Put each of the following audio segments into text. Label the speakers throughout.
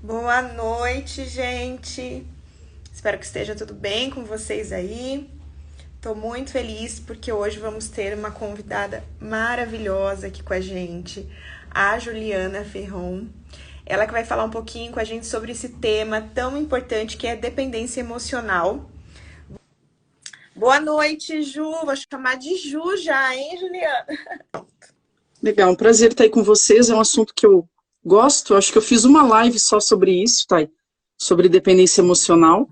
Speaker 1: Boa noite, gente. Espero que esteja tudo bem com vocês aí. Estou muito feliz porque hoje vamos ter uma convidada maravilhosa aqui com a gente, a Juliana Ferron. Ela que vai falar um pouquinho com a gente sobre esse tema tão importante que é dependência emocional. Boa noite, Ju. Vou chamar de Ju já, hein, Juliana?
Speaker 2: Legal, um prazer estar aí com vocês. É um assunto que eu gosto. Acho que eu fiz uma live só sobre isso, tá? Sobre dependência emocional.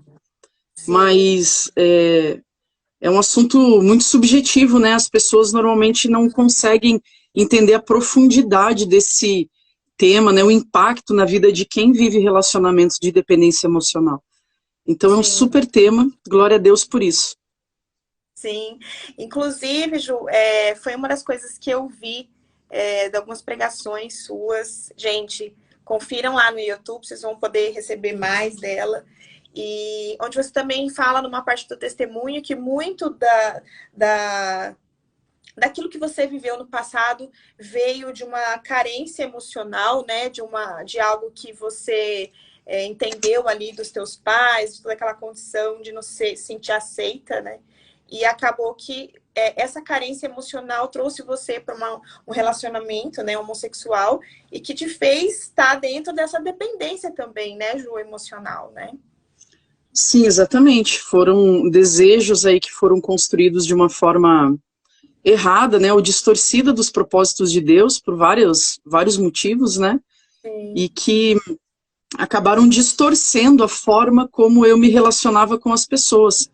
Speaker 1: Sim,
Speaker 2: Mas é um assunto muito subjetivo, né? As pessoas normalmente não conseguem entender a profundidade desse tema, né? O impacto na vida de quem vive relacionamentos de dependência emocional. Então é um
Speaker 1: sim.
Speaker 2: super tema. Glória a Deus por isso.
Speaker 1: Sim, inclusive, Ju, foi uma das coisas que eu vi de algumas pregações suas. Gente, confiram lá no YouTube, vocês vão poder receber mais dela. E onde você também fala numa parte do testemunho que muito da, daquilo que você viveu no passado veio de uma carência emocional, né? De algo que você entendeu ali dos teus pais, de toda aquela condição de não se sentir aceita, né? E acabou que essa carência emocional trouxe você para um relacionamento, né, homossexual e que te fez estar dentro dessa dependência também, né, Ju, emocional, né?
Speaker 2: Sim, exatamente. Foram desejos aí que foram construídos de uma forma errada, né, ou distorcida dos propósitos de Deus por vários motivos, né, e
Speaker 1: Sim,
Speaker 2: que acabaram distorcendo a forma como eu me relacionava com as pessoas.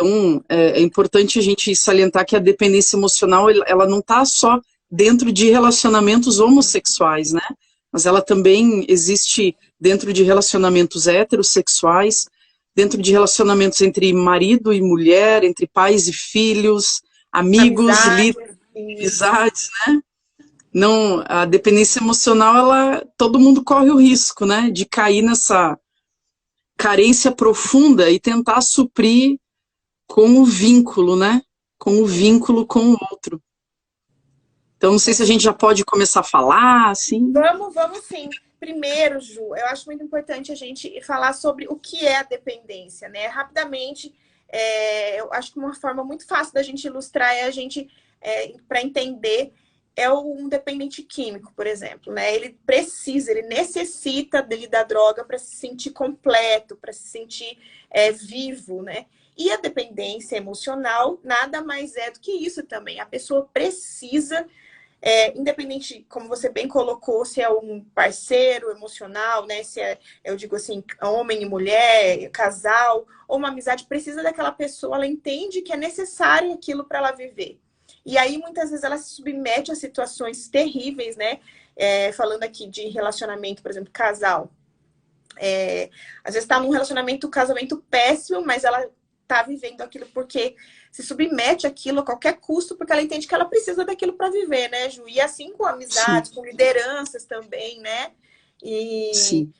Speaker 2: Então, é importante a gente salientar que a dependência emocional, ela não está só dentro de relacionamentos homossexuais, né, mas ela também existe dentro de relacionamentos heterossexuais, dentro de relacionamentos entre marido e mulher, entre pais e filhos, amigos,
Speaker 1: amizade, isso.
Speaker 2: amizades, né? Não, a dependência emocional, todo mundo corre o risco, né, de cair nessa carência profunda e tentar suprir com o vínculo, né, com o vínculo com o outro. Então, não sei se a gente já pode começar a falar, assim.
Speaker 1: Vamos sim. Primeiro, Ju, eu acho muito importante a gente falar sobre o que é a dependência, né? Rapidamente, eu acho que uma forma muito fácil da gente ilustrar é a gente, para entender, um dependente químico, por exemplo, né? Ele necessita da droga para se sentir completo, para se sentir vivo, né? E a dependência emocional nada mais é do que isso também. A pessoa precisa independente, como você bem colocou, se é um parceiro emocional, né? Se é, eu digo assim, homem e mulher, casal, ou uma amizade, precisa daquela pessoa, ela entende que é necessário aquilo para ela viver. E aí, muitas vezes, ela se submete a situações terríveis, né? Falando aqui de relacionamento, por exemplo, casal. Às vezes está num relacionamento, um casamento péssimo, mas ela está vivendo aquilo porque se submete àquilo a qualquer custo, porque ela entende que ela precisa daquilo para viver, né, Ju? E assim com
Speaker 2: Sim,
Speaker 1: amizades, com lideranças também, né? E
Speaker 2: sim.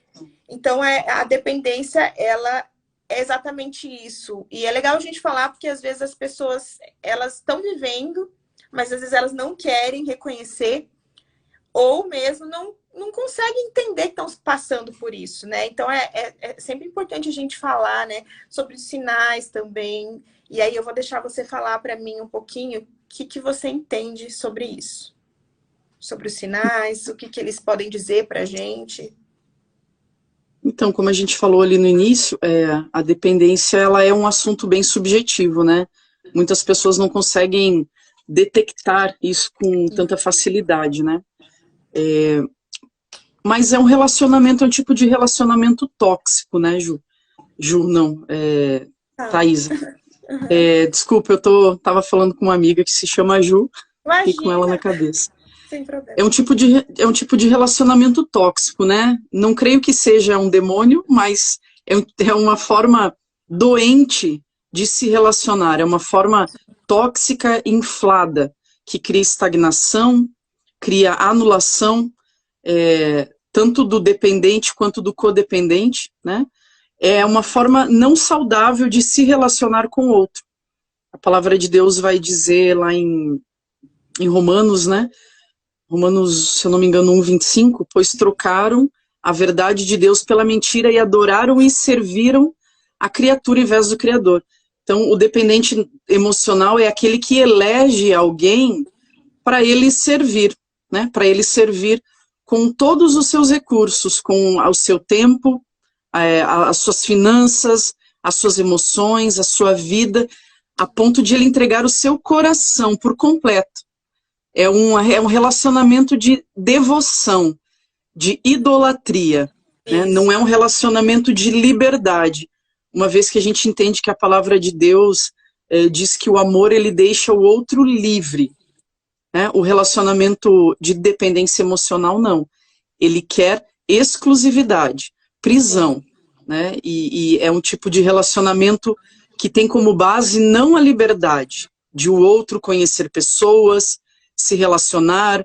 Speaker 1: então a dependência, ela é exatamente isso. E é legal a gente falar porque às vezes as pessoas elas estão vivendo, mas às vezes elas não querem reconhecer ou mesmo não conseguem entender que estão passando por isso, né? Então é sempre importante a gente falar, né, sobre os sinais também. E aí eu vou deixar você falar para mim um pouquinho o que você entende sobre isso, sobre os sinais, o que eles podem dizer para a gente.
Speaker 2: Então, como a gente falou ali no início, a dependência, ela é um assunto bem subjetivo, né? Muitas pessoas não conseguem detectar isso com tanta facilidade, né? Mas é um relacionamento, é um tipo de relacionamento tóxico, né, Ju? Ju, não,
Speaker 1: Ah,
Speaker 2: Thaisa. Desculpa, tava falando com uma amiga que se chama Ju, fiquei com ela na
Speaker 1: imagina,
Speaker 2: cabeça.
Speaker 1: sem
Speaker 2: É
Speaker 1: problema.
Speaker 2: um tipo de relacionamento tóxico, né? Não creio que seja um demônio, mas é uma forma doente de se relacionar, é uma forma tóxica inflada, que cria estagnação, cria anulação, tanto do dependente quanto do codependente, né? É uma forma não saudável de se relacionar com o outro. A palavra de Deus vai dizer lá em Romanos, né? Romanos, se eu não me engano, 1:25, pois trocaram a verdade de Deus pela mentira e adoraram e serviram a criatura em vez do Criador. Então, o dependente emocional é aquele que elege alguém para ele servir, né? Para ele servir com todos os seus recursos, com o seu tempo, as suas finanças, as suas emoções, a sua vida, a ponto de ele entregar o seu coração por completo. É um relacionamento de devoção, de idolatria, né? Não é um relacionamento de liberdade, uma vez que a gente entende que a palavra de Deus diz que o amor ele deixa o outro livre, né? O relacionamento de dependência emocional não, ele quer exclusividade, prisão, né? E é um tipo de relacionamento que tem como base não a liberdade de o outro conhecer pessoas, se relacionar,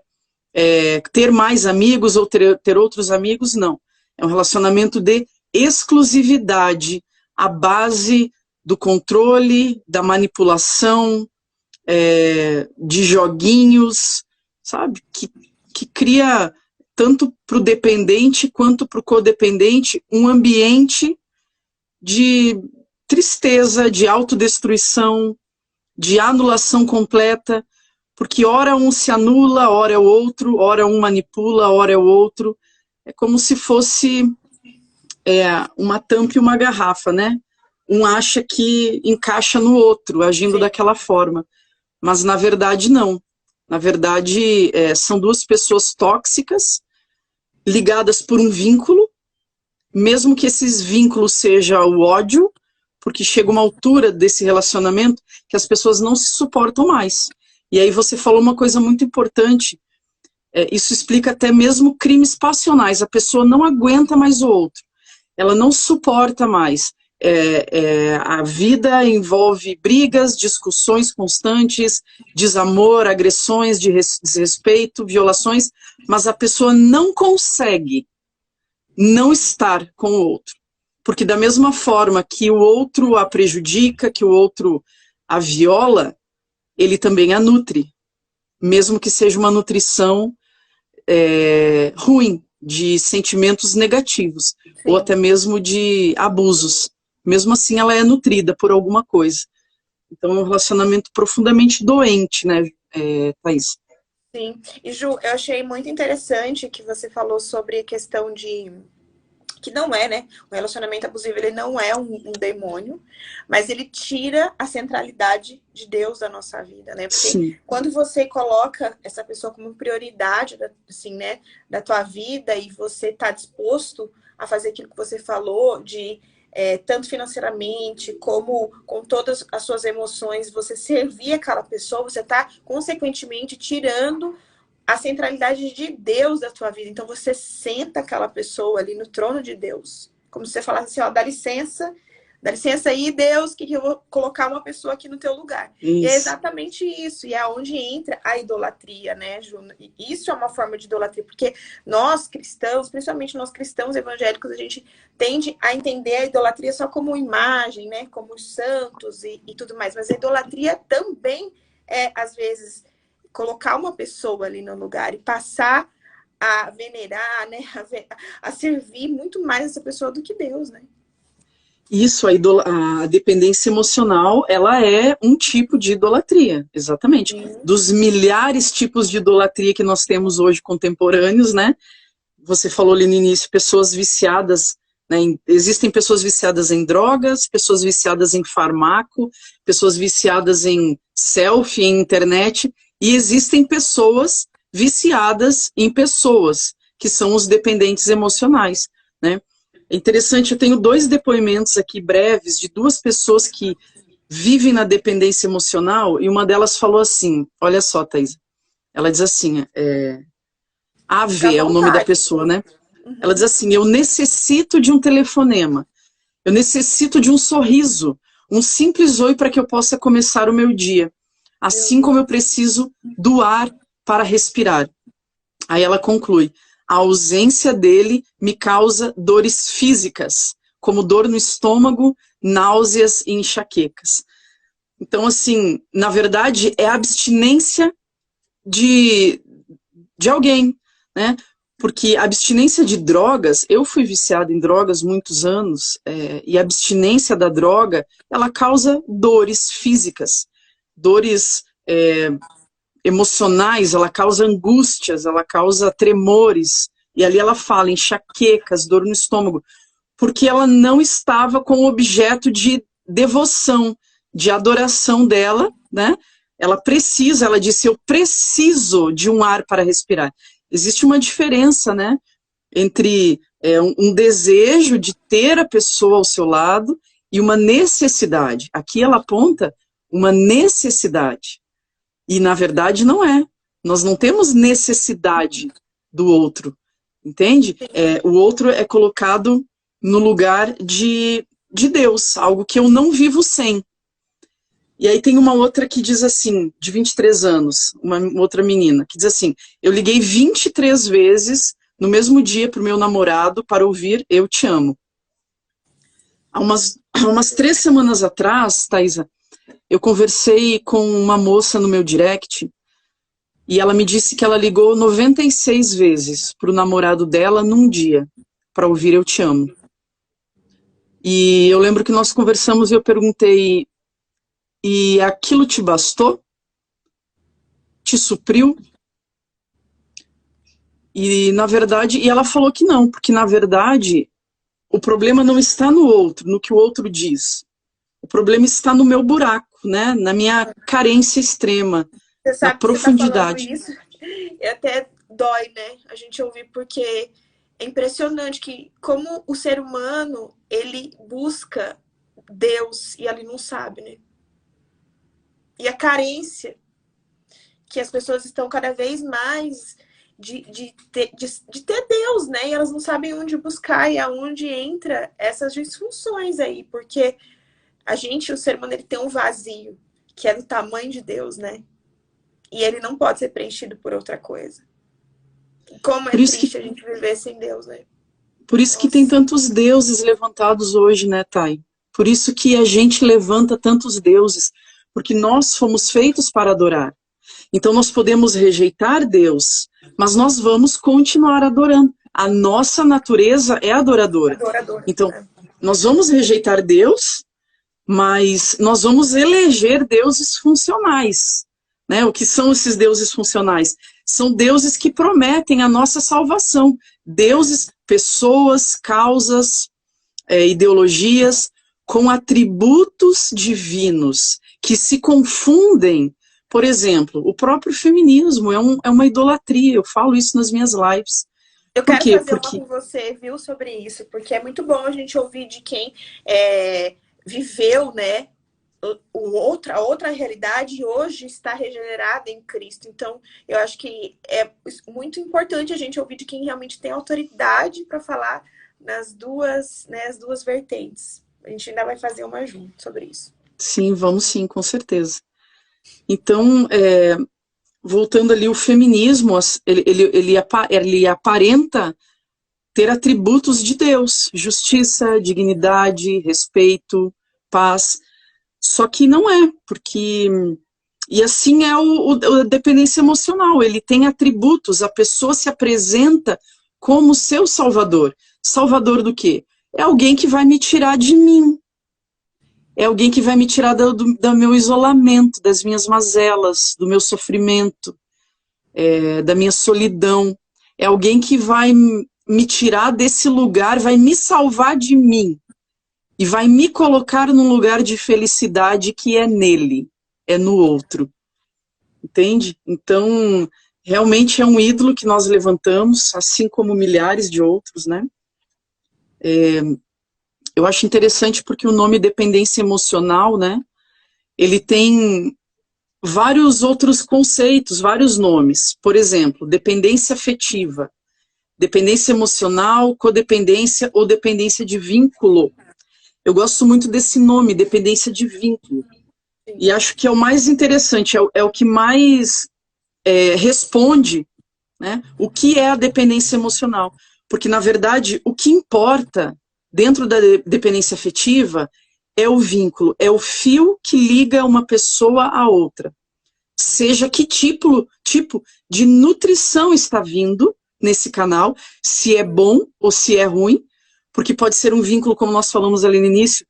Speaker 2: ter mais amigos ou ter outros amigos, não. É um relacionamento de exclusividade, à base do controle, da manipulação, de joguinhos, sabe? Que cria, tanto para o dependente quanto para o codependente, um ambiente de tristeza, de autodestruição, de anulação completa, porque ora um se anula, ora é o outro, ora um manipula, ora é o outro. É como se fosse uma tampa e uma garrafa, né? Um acha que encaixa no outro, agindo daquela forma. Mas, na verdade, não. Na verdade, são duas pessoas tóxicas, ligadas por um vínculo, mesmo que esses vínculos seja o ódio, porque chega uma altura desse relacionamento que as pessoas não se suportam mais. E aí você falou uma coisa muito importante, isso explica até mesmo crimes passionais, a pessoa não aguenta mais o outro, ela não suporta mais. A vida envolve brigas, discussões constantes, desamor, agressões, desrespeito, violações, mas a pessoa não consegue não estar com o outro. Porque da mesma forma que o outro a prejudica, que o outro a viola, ele também a nutre, mesmo que seja uma nutrição ruim, de sentimentos negativos, ou até mesmo de abusos. Mesmo assim, ela é nutrida por alguma coisa. Então, é um relacionamento profundamente doente, né, Thaís?
Speaker 1: Sim. E, Ju, eu achei muito interessante que você falou sobre a questão de que não é, né? O relacionamento abusivo, ele não é um demônio, mas ele tira a centralidade de Deus da nossa vida, né? Porque
Speaker 2: Sim.
Speaker 1: Quando você coloca essa pessoa como prioridade, assim, né, da tua vida, e você tá disposto a fazer aquilo que você falou, de tanto financeiramente, como com todas as suas emoções, você servir aquela pessoa, você tá, consequentemente, tirando a centralidade de Deus da tua vida. Então você senta aquela pessoa ali no trono de Deus. Como se você falasse assim, ó, dá licença aí, Deus, que eu vou colocar uma pessoa aqui no teu lugar.
Speaker 2: Isso.
Speaker 1: E é exatamente isso. E é onde entra a idolatria, né, Ju? E isso é uma forma de idolatria, porque nós cristãos, principalmente nós cristãos evangélicos, a gente tende a entender a idolatria só como imagem, né, como os santos e tudo mais. Mas a idolatria também às vezes, colocar uma pessoa ali no lugar e passar a venerar, né, a servir muito mais essa pessoa do que Deus, né?
Speaker 2: Isso, a dependência emocional, ela é um tipo de idolatria, exatamente. Dos milhares de tipos de idolatria que nós temos hoje contemporâneos, né? Você falou ali no início, pessoas viciadas, né? Existem pessoas viciadas em drogas, pessoas viciadas em farmaco, pessoas viciadas em selfie, em internet, e existem pessoas viciadas em pessoas, que são os dependentes emocionais, né? É interessante, eu tenho 2 depoimentos aqui breves de 2 pessoas que vivem na dependência emocional, e uma delas falou assim, olha só, Thaís, ela diz assim, AV é o nome da pessoa, né? Ela diz assim, eu necessito de um telefonema, eu necessito de um sorriso, um simples oi para que eu possa começar o meu dia, assim como eu preciso do ar para respirar. Aí ela conclui, a ausência dele me causa dores físicas, como dor no estômago, náuseas e enxaquecas. Então, assim, na verdade, é a abstinência de alguém, né? Porque a abstinência de drogas, eu fui viciada em drogas muitos anos, e a abstinência da droga, ela causa dores físicas, dores emocionais, ela causa angústias, ela causa tremores, e ali ela fala enxaquecas, dor no estômago, porque ela não estava com o objeto de devoção, de adoração dela, né? Ela disse, eu preciso de um ar para respirar. Existe uma diferença, né, entre um desejo de ter a pessoa ao seu lado e uma necessidade. Aqui ela aponta uma necessidade. E, na verdade, não é. Nós não temos necessidade do outro, entende? O outro é colocado no lugar de Deus, algo que eu não vivo sem. E aí tem uma outra que diz assim, de 23 anos, uma outra menina, que diz assim, eu liguei 23 vezes no mesmo dia para o meu namorado para ouvir Eu Te Amo. Há umas 3 semanas atrás, Thaisa, eu conversei com uma moça no meu direct e ela me disse que ela ligou 96 vezes para o namorado dela num dia para ouvir Eu Te Amo. E eu lembro que nós conversamos e eu perguntei, e aquilo te bastou? Te supriu? E na verdade, e ela falou que não, porque na verdade o problema não está no outro, no que o outro diz. O problema está no meu buraco, né? Na minha carência extrema,
Speaker 1: Você
Speaker 2: na
Speaker 1: sabe que
Speaker 2: profundidade.
Speaker 1: você tá falando isso, e até dói, né? A gente ouvir, porque é impressionante que como o ser humano, ele busca Deus e ele não sabe, né? E a carência que as pessoas estão cada vez mais de ter Deus, né? E elas não sabem onde buscar e aonde entra essas disfunções aí, porque o ser humano, ele tem um vazio que é do tamanho de Deus, né? E ele não pode ser preenchido por outra coisa. Como é triste a gente viver sem Deus, né?
Speaker 2: Por isso que tem tantos deuses levantados hoje, né, Thay? Por isso que a gente levanta tantos deuses, porque nós fomos feitos para adorar. Então nós podemos rejeitar Deus, mas nós vamos continuar adorando. A nossa natureza é adoradora. Então, nós vamos rejeitar Deus, mas nós vamos eleger deuses funcionais. Né? O que são esses deuses funcionais? São deuses que prometem a nossa salvação. Deuses, pessoas, causas, ideologias com atributos divinos que se confundem. Por exemplo, o próprio feminismo é uma idolatria. Eu falo isso nas minhas lives.
Speaker 1: Eu quero fazer uma com você, viu, sobre isso, porque é muito bom a gente ouvir de quem viveu, né, outra realidade e hoje está regenerada em Cristo. Então, eu acho que é muito importante a gente ouvir de quem realmente tem autoridade para falar nas duas vertentes. A gente ainda vai fazer uma junto sobre isso.
Speaker 2: Sim, vamos sim, com certeza. Então, voltando ali, o feminismo, ele aparenta ter atributos de Deus, justiça, dignidade, respeito, paz, só que não é, porque... E assim é a dependência emocional, ele tem atributos, a pessoa se apresenta como seu salvador. Salvador do quê? É alguém que vai me tirar de mim. É alguém que vai me tirar do meu isolamento, das minhas mazelas, do meu sofrimento, da minha solidão. É alguém que vai me tirar desse lugar, vai me salvar de mim. E vai me colocar num lugar de felicidade que é nele, é no outro. Entende? Então, realmente é um ídolo que nós levantamos, assim como milhares de outros, né? Eu acho interessante porque o nome dependência emocional, né? Ele tem vários outros conceitos, vários nomes. Por exemplo, dependência afetiva, dependência emocional, codependência ou dependência de vínculo. Eu gosto muito desse nome, dependência de vínculo. E acho que é o mais interessante, é o que mais responde, né, o que é a dependência emocional. Porque, na verdade, o que importa dentro da dependência afetiva é o vínculo, é o fio que liga uma pessoa à outra. Seja que tipo de nutrição está vindo nesse canal, se é bom ou se é ruim, porque pode ser um vínculo, como nós falamos ali no início,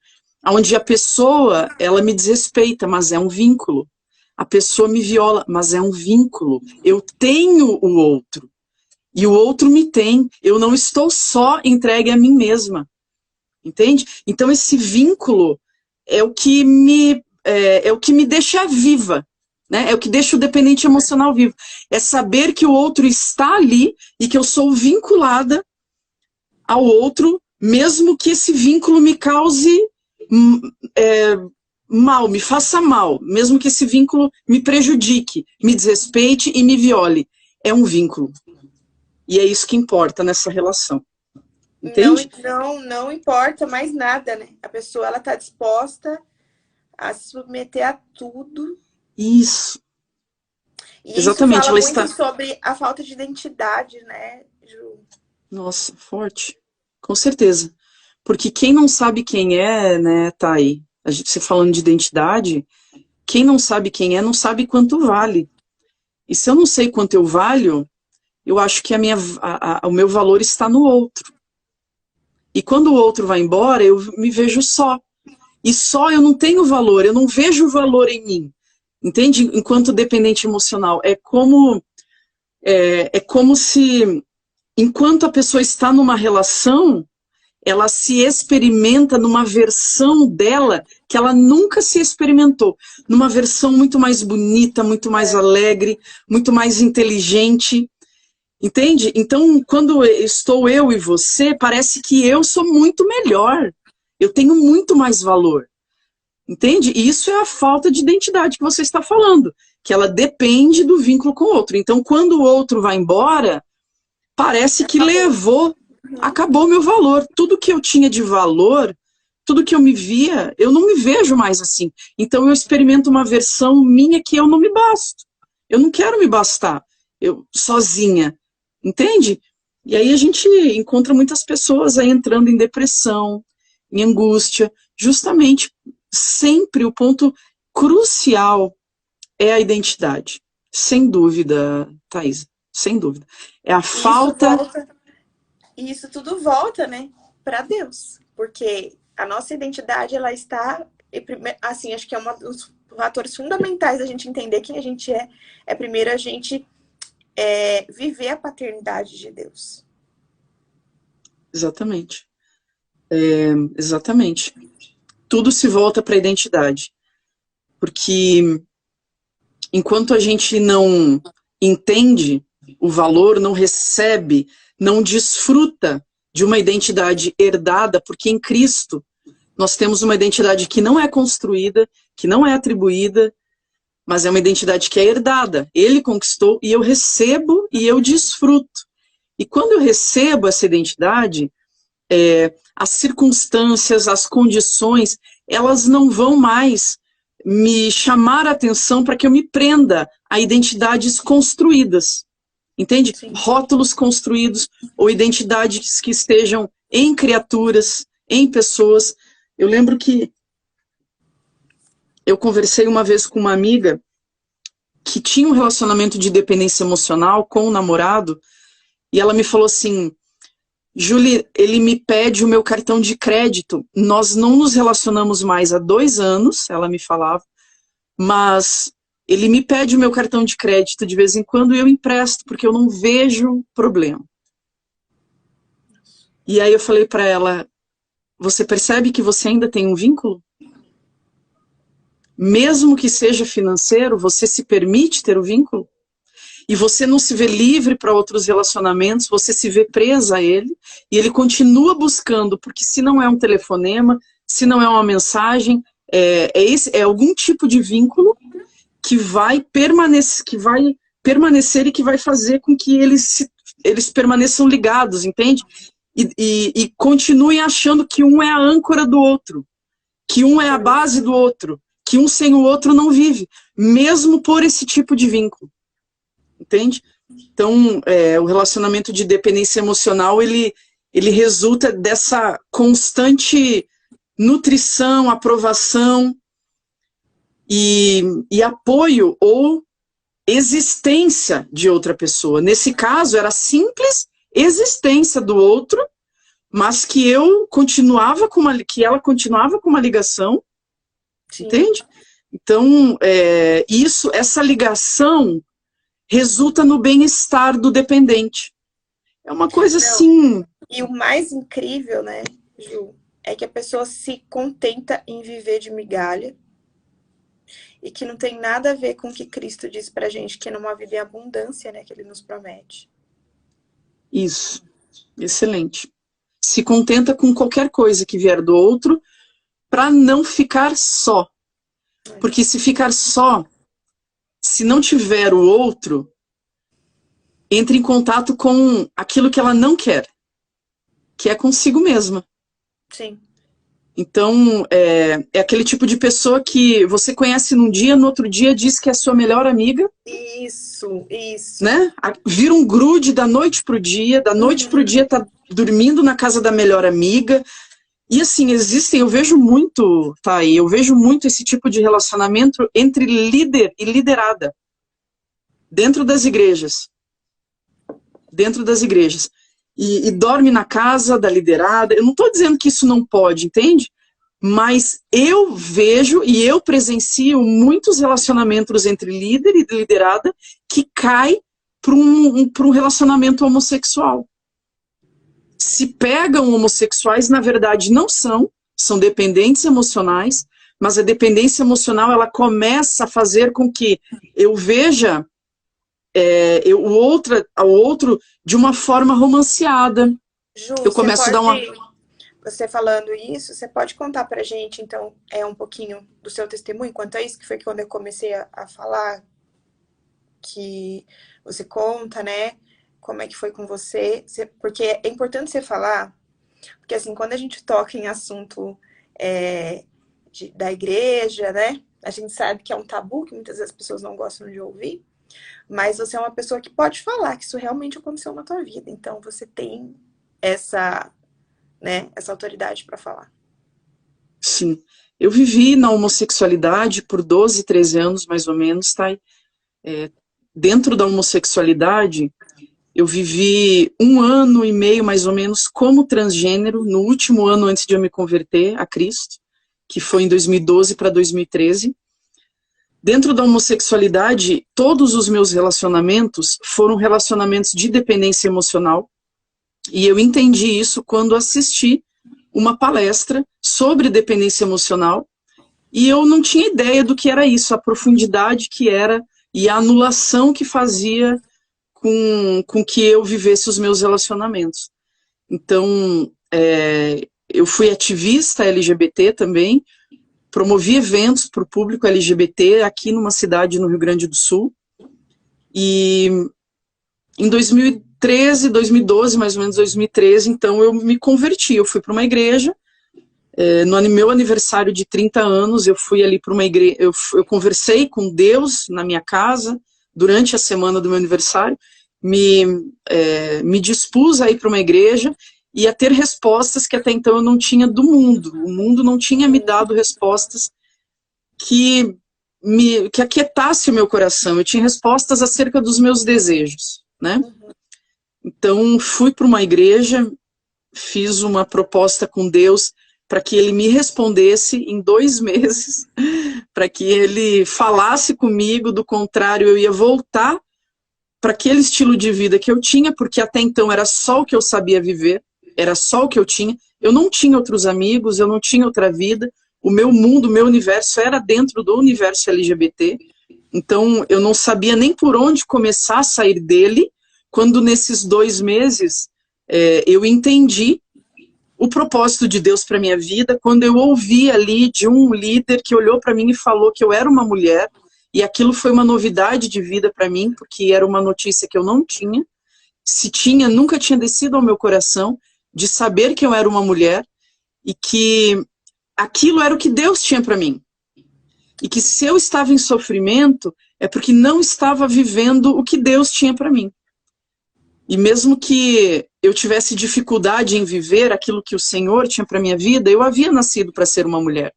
Speaker 2: onde a pessoa, ela me desrespeita, mas é um vínculo. A pessoa me viola, mas é um vínculo. Eu tenho o outro. E o outro me tem. Eu não estou só entregue a mim mesma. Entende? Então esse vínculo é o que me deixa viva. Né? É o que deixa o dependente emocional vivo. É saber que o outro está ali e que eu sou vinculada ao outro, mesmo que esse vínculo me cause mal, me faça mal, mesmo que esse vínculo me prejudique, me desrespeite e me viole. É um vínculo. E é isso que importa nessa relação. Entende?
Speaker 1: Não importa mais nada, né? A pessoa, ela tá disposta a se submeter a tudo.
Speaker 2: Isso.
Speaker 1: E
Speaker 2: exatamente,
Speaker 1: isso fala
Speaker 2: ela
Speaker 1: muito
Speaker 2: está...
Speaker 1: sobre a falta de identidade, né, Ju?
Speaker 2: Nossa, forte. Com certeza. Porque quem não sabe quem é, né, tá aí. Você falando de identidade, quem não sabe quem é, não sabe quanto vale. E se eu não sei quanto eu valho, eu acho que o meu valor está no outro. E quando o outro vai embora, eu me vejo só. E só eu não tenho valor, eu não vejo valor em mim. Entende? Enquanto dependente emocional. É como se, enquanto a pessoa está numa relação, ela se experimenta numa versão dela que ela nunca se experimentou. Numa versão muito mais bonita, muito mais alegre, muito mais inteligente. Entende? Então, quando estou eu e você, parece que eu sou muito melhor. Eu tenho muito mais valor. Entende? E isso é a falta de identidade que você está falando, que ela depende do vínculo com o outro. Então, quando o outro vai embora, parece que acabou meu valor. Tudo que eu tinha de valor, tudo que eu me via, eu não me vejo mais assim. Então, eu experimento uma versão minha que eu não me basto. Eu não quero me bastar, eu sozinha. Entende? E aí a gente encontra muitas pessoas aí entrando em depressão, em angústia, justamente sempre o ponto crucial é a identidade. Sem dúvida, Thaís, sem dúvida. É a falta...
Speaker 1: E isso tudo volta, né, para Deus. Porque a nossa identidade, ela está... Assim, acho que é um dos fatores fundamentais da gente entender quem a gente é primeiro a gente viver a paternidade de Deus.
Speaker 2: Exatamente. Exatamente. Tudo se volta para a identidade. Porque enquanto a gente não entende o valor, não recebe, não desfruta de uma identidade herdada, porque em Cristo nós temos uma identidade que não é construída, que não é atribuída, mas é uma identidade que é herdada. Ele conquistou e eu recebo e eu desfruto. E quando eu recebo essa identidade, as circunstâncias, as condições, elas não vão mais me chamar a atenção para que eu me prenda a identidades construídas. Entende? Sim. Rótulos construídos ou identidades que estejam em criaturas, em pessoas. Eu lembro que eu conversei uma vez com uma amiga que tinha um relacionamento de dependência emocional com o namorado, e ela me falou assim: Julie, ele me pede o meu cartão de crédito. Nós não nos relacionamos mais há 2 anos, ela me falava, mas ele me pede o meu cartão de crédito de vez em quando e eu empresto, porque eu não vejo problema. E aí eu falei para ela: você percebe que você ainda tem um vínculo? Mesmo que seja financeiro, você se permite ter o vínculo? E você não se vê livre para outros relacionamentos, você se vê presa a ele, e ele continua buscando, porque se não é um telefonema, se não é uma mensagem, é algum tipo de vínculo que vai permanecer e que vai fazer com que eles permaneçam ligados, entende? E continuem achando que um é a âncora do outro, que um é a base do outro, que um sem o outro não vive, mesmo por esse tipo de vínculo. Entende? Então, o relacionamento de dependência emocional, ele resulta dessa constante nutrição, aprovação e apoio ou existência de outra pessoa. Nesse caso, era a simples existência do outro, mas que eu continuava que ela continuava com uma ligação, sim. Entende? Então, essa ligação resulta no bem-estar do dependente. É uma coisa assim...
Speaker 1: E o mais incrível, né, Ju, é que a pessoa se contenta em viver de migalha e que não tem nada a ver com o que Cristo diz pra gente, que é numa vida em abundância, né, que ele nos promete.
Speaker 2: Isso. Excelente. Se contenta com qualquer coisa que vier do outro para não ficar só. Porque se ficar só, se não tiver o outro, entra em contato com aquilo que ela não quer, que é consigo mesma.
Speaker 1: Sim.
Speaker 2: Então, é aquele tipo de pessoa que você conhece num dia, no outro dia diz que é sua melhor amiga.
Speaker 1: Isso.
Speaker 2: Né? Vira um grude da noite pro dia, da noite pro dia tá dormindo na casa da melhor amiga. E assim, eu vejo muito, Thay, eu vejo muito esse tipo de relacionamento entre líder e liderada. Dentro das igrejas. E dorme na casa da liderada. Eu não estou dizendo que isso não pode, entende? Mas eu vejo e eu presencio muitos relacionamentos entre líder e liderada que cai para um relacionamento homossexual. Se pegam homossexuais, na verdade não são dependentes emocionais, mas a dependência emocional ela começa a fazer com que eu veja o outro de uma forma romanceada.
Speaker 1: Ju,
Speaker 2: eu começo a dar uma...
Speaker 1: Você falando isso, você pode contar pra gente, então, um pouquinho do seu testemunho quanto a isso, que foi quando eu comecei a falar, que você conta, né, como é que foi com você, porque é importante você falar, porque assim, quando a gente toca em assunto da igreja, né, a gente sabe que é um tabu, que muitas vezes as pessoas não gostam de ouvir, mas você é uma pessoa que pode falar que isso realmente aconteceu na tua vida, então você tem essa autoridade para falar.
Speaker 2: Sim. Eu vivi na homossexualidade por 12, 13 anos, mais ou menos, tá? Dentro da homossexualidade, eu vivi 1 ano e meio, mais ou menos, como transgênero, no último ano antes de eu me converter a Cristo, que foi em 2012 para 2013. Dentro da homossexualidade, todos os meus relacionamentos foram relacionamentos de dependência emocional, e eu entendi isso quando assisti uma palestra sobre dependência emocional, e eu não tinha ideia do que era isso, a profundidade que era e a anulação que fazia com que eu vivesse os meus relacionamentos. Então, eu fui ativista LGBT também, promovi eventos para o público LGBT aqui numa cidade no Rio Grande do Sul, e em 2013, 2012, mais ou menos 2013, então eu me converti, eu fui para uma igreja, no meu aniversário de 30 anos, eu fui ali para uma igreja, eu conversei com Deus na minha casa, durante a semana do meu aniversário, me dispus a ir para uma igreja e a ter respostas que até então eu não tinha do mundo, o mundo não tinha me dado respostas que aquietasse o meu coração, eu tinha respostas acerca dos meus desejos, né? Então, fui para uma igreja, fiz uma proposta com Deus para que ele me respondesse em 2 meses, para que ele falasse comigo, do contrário, eu ia voltar para aquele estilo de vida que eu tinha, porque até então era só o que eu sabia viver, era só o que eu não tinha outros amigos, eu não tinha outra vida, o meu mundo, o meu universo era dentro do universo LGBT, então eu não sabia nem por onde começar a sair dele, quando nesses 2 meses eu entendi o propósito de Deus para minha vida, quando eu ouvi ali de um líder que olhou para mim e falou que eu era uma mulher, e aquilo foi uma novidade de vida para mim, porque era uma notícia que eu não tinha, se tinha, nunca tinha descido ao meu coração, de saber que eu era uma mulher, e que aquilo era o que Deus tinha para mim. E que se eu estava em sofrimento, é porque não estava vivendo o que Deus tinha para mim. E mesmo que eu tivesse dificuldade em viver aquilo que o Senhor tinha para minha vida, eu havia nascido para ser uma mulher.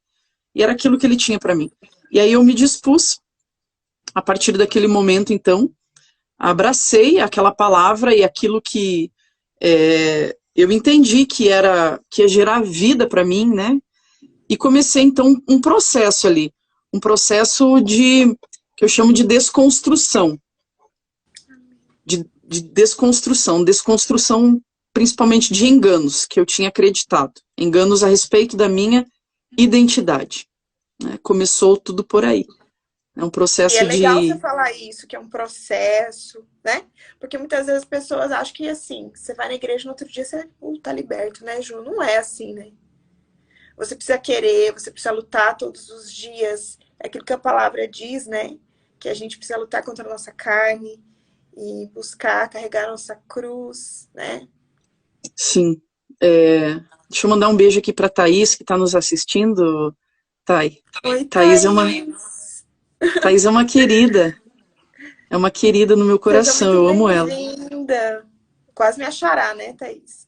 Speaker 2: E era aquilo que Ele tinha para mim. E aí eu me dispus a partir daquele momento, então, abracei aquela palavra e aquilo que eu entendi que ia gerar vida para mim, né? E comecei, então, um processo ali, um processo que eu chamo de desconstrução. De desconstrução principalmente de enganos que eu tinha acreditado, enganos a respeito da minha identidade. Né? Começou tudo por aí. É um processo
Speaker 1: e é legal
Speaker 2: de...
Speaker 1: você falar isso, que é um processo, né? Porque muitas vezes as pessoas acham que, assim, você vai na igreja no outro dia, você tá liberto, né, Ju? Não é assim, né? Você precisa querer, você precisa lutar todos os dias. É aquilo que a palavra diz, né? Que a gente precisa lutar contra a nossa carne e buscar carregar a nossa cruz, né?
Speaker 2: Sim. Deixa eu mandar um beijo aqui para a Thaís, que está nos assistindo. Thay.
Speaker 1: Oi,
Speaker 2: Thaís
Speaker 1: Thaís.
Speaker 2: é uma querida. É uma querida no meu
Speaker 1: Seja
Speaker 2: coração,
Speaker 1: muito
Speaker 2: eu amo ela.
Speaker 1: bem-vinda. Quase me achará, né, Thaís?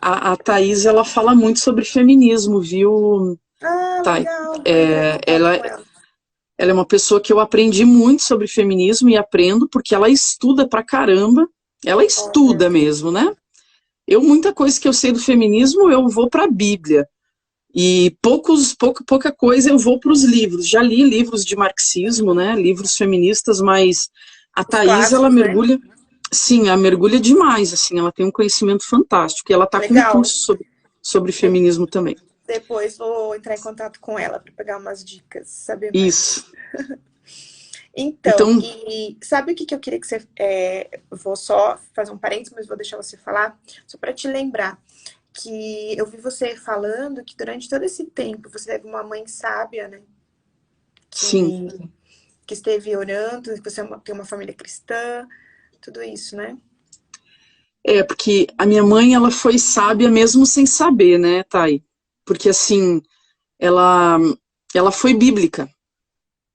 Speaker 2: A Thaís, ela fala muito sobre feminismo, viu,
Speaker 1: Ah,
Speaker 2: Thay?
Speaker 1: legal. Vou entrar em contato com ela.
Speaker 2: Ela é uma pessoa que eu aprendi muito sobre feminismo e aprendo porque ela estuda pra caramba. Ela estuda mesmo, né? Muita coisa que eu sei do feminismo, eu vou pra Bíblia. E pouca coisa eu vou para os livros. Já li livros de marxismo, né? Livros feministas, mas a Thaís, ela mergulha... Né? Sim, ela mergulha demais, assim. Ela tem um conhecimento fantástico. E ela está com um curso sobre feminismo também.
Speaker 1: Depois vou entrar em contato com ela para pegar umas dicas, saber
Speaker 2: mais. Isso.
Speaker 1: Então, e sabe o que eu queria que você... vou só fazer um parênteses, mas vou deixar você falar, só para te lembrar que eu vi você falando que durante todo esse tempo você teve uma mãe sábia, né?
Speaker 2: Sim.
Speaker 1: Que esteve orando, que você tem uma família cristã, tudo isso, né?
Speaker 2: Porque a minha mãe, ela foi sábia mesmo sem saber, né, Thay? Porque, assim, ela foi bíblica.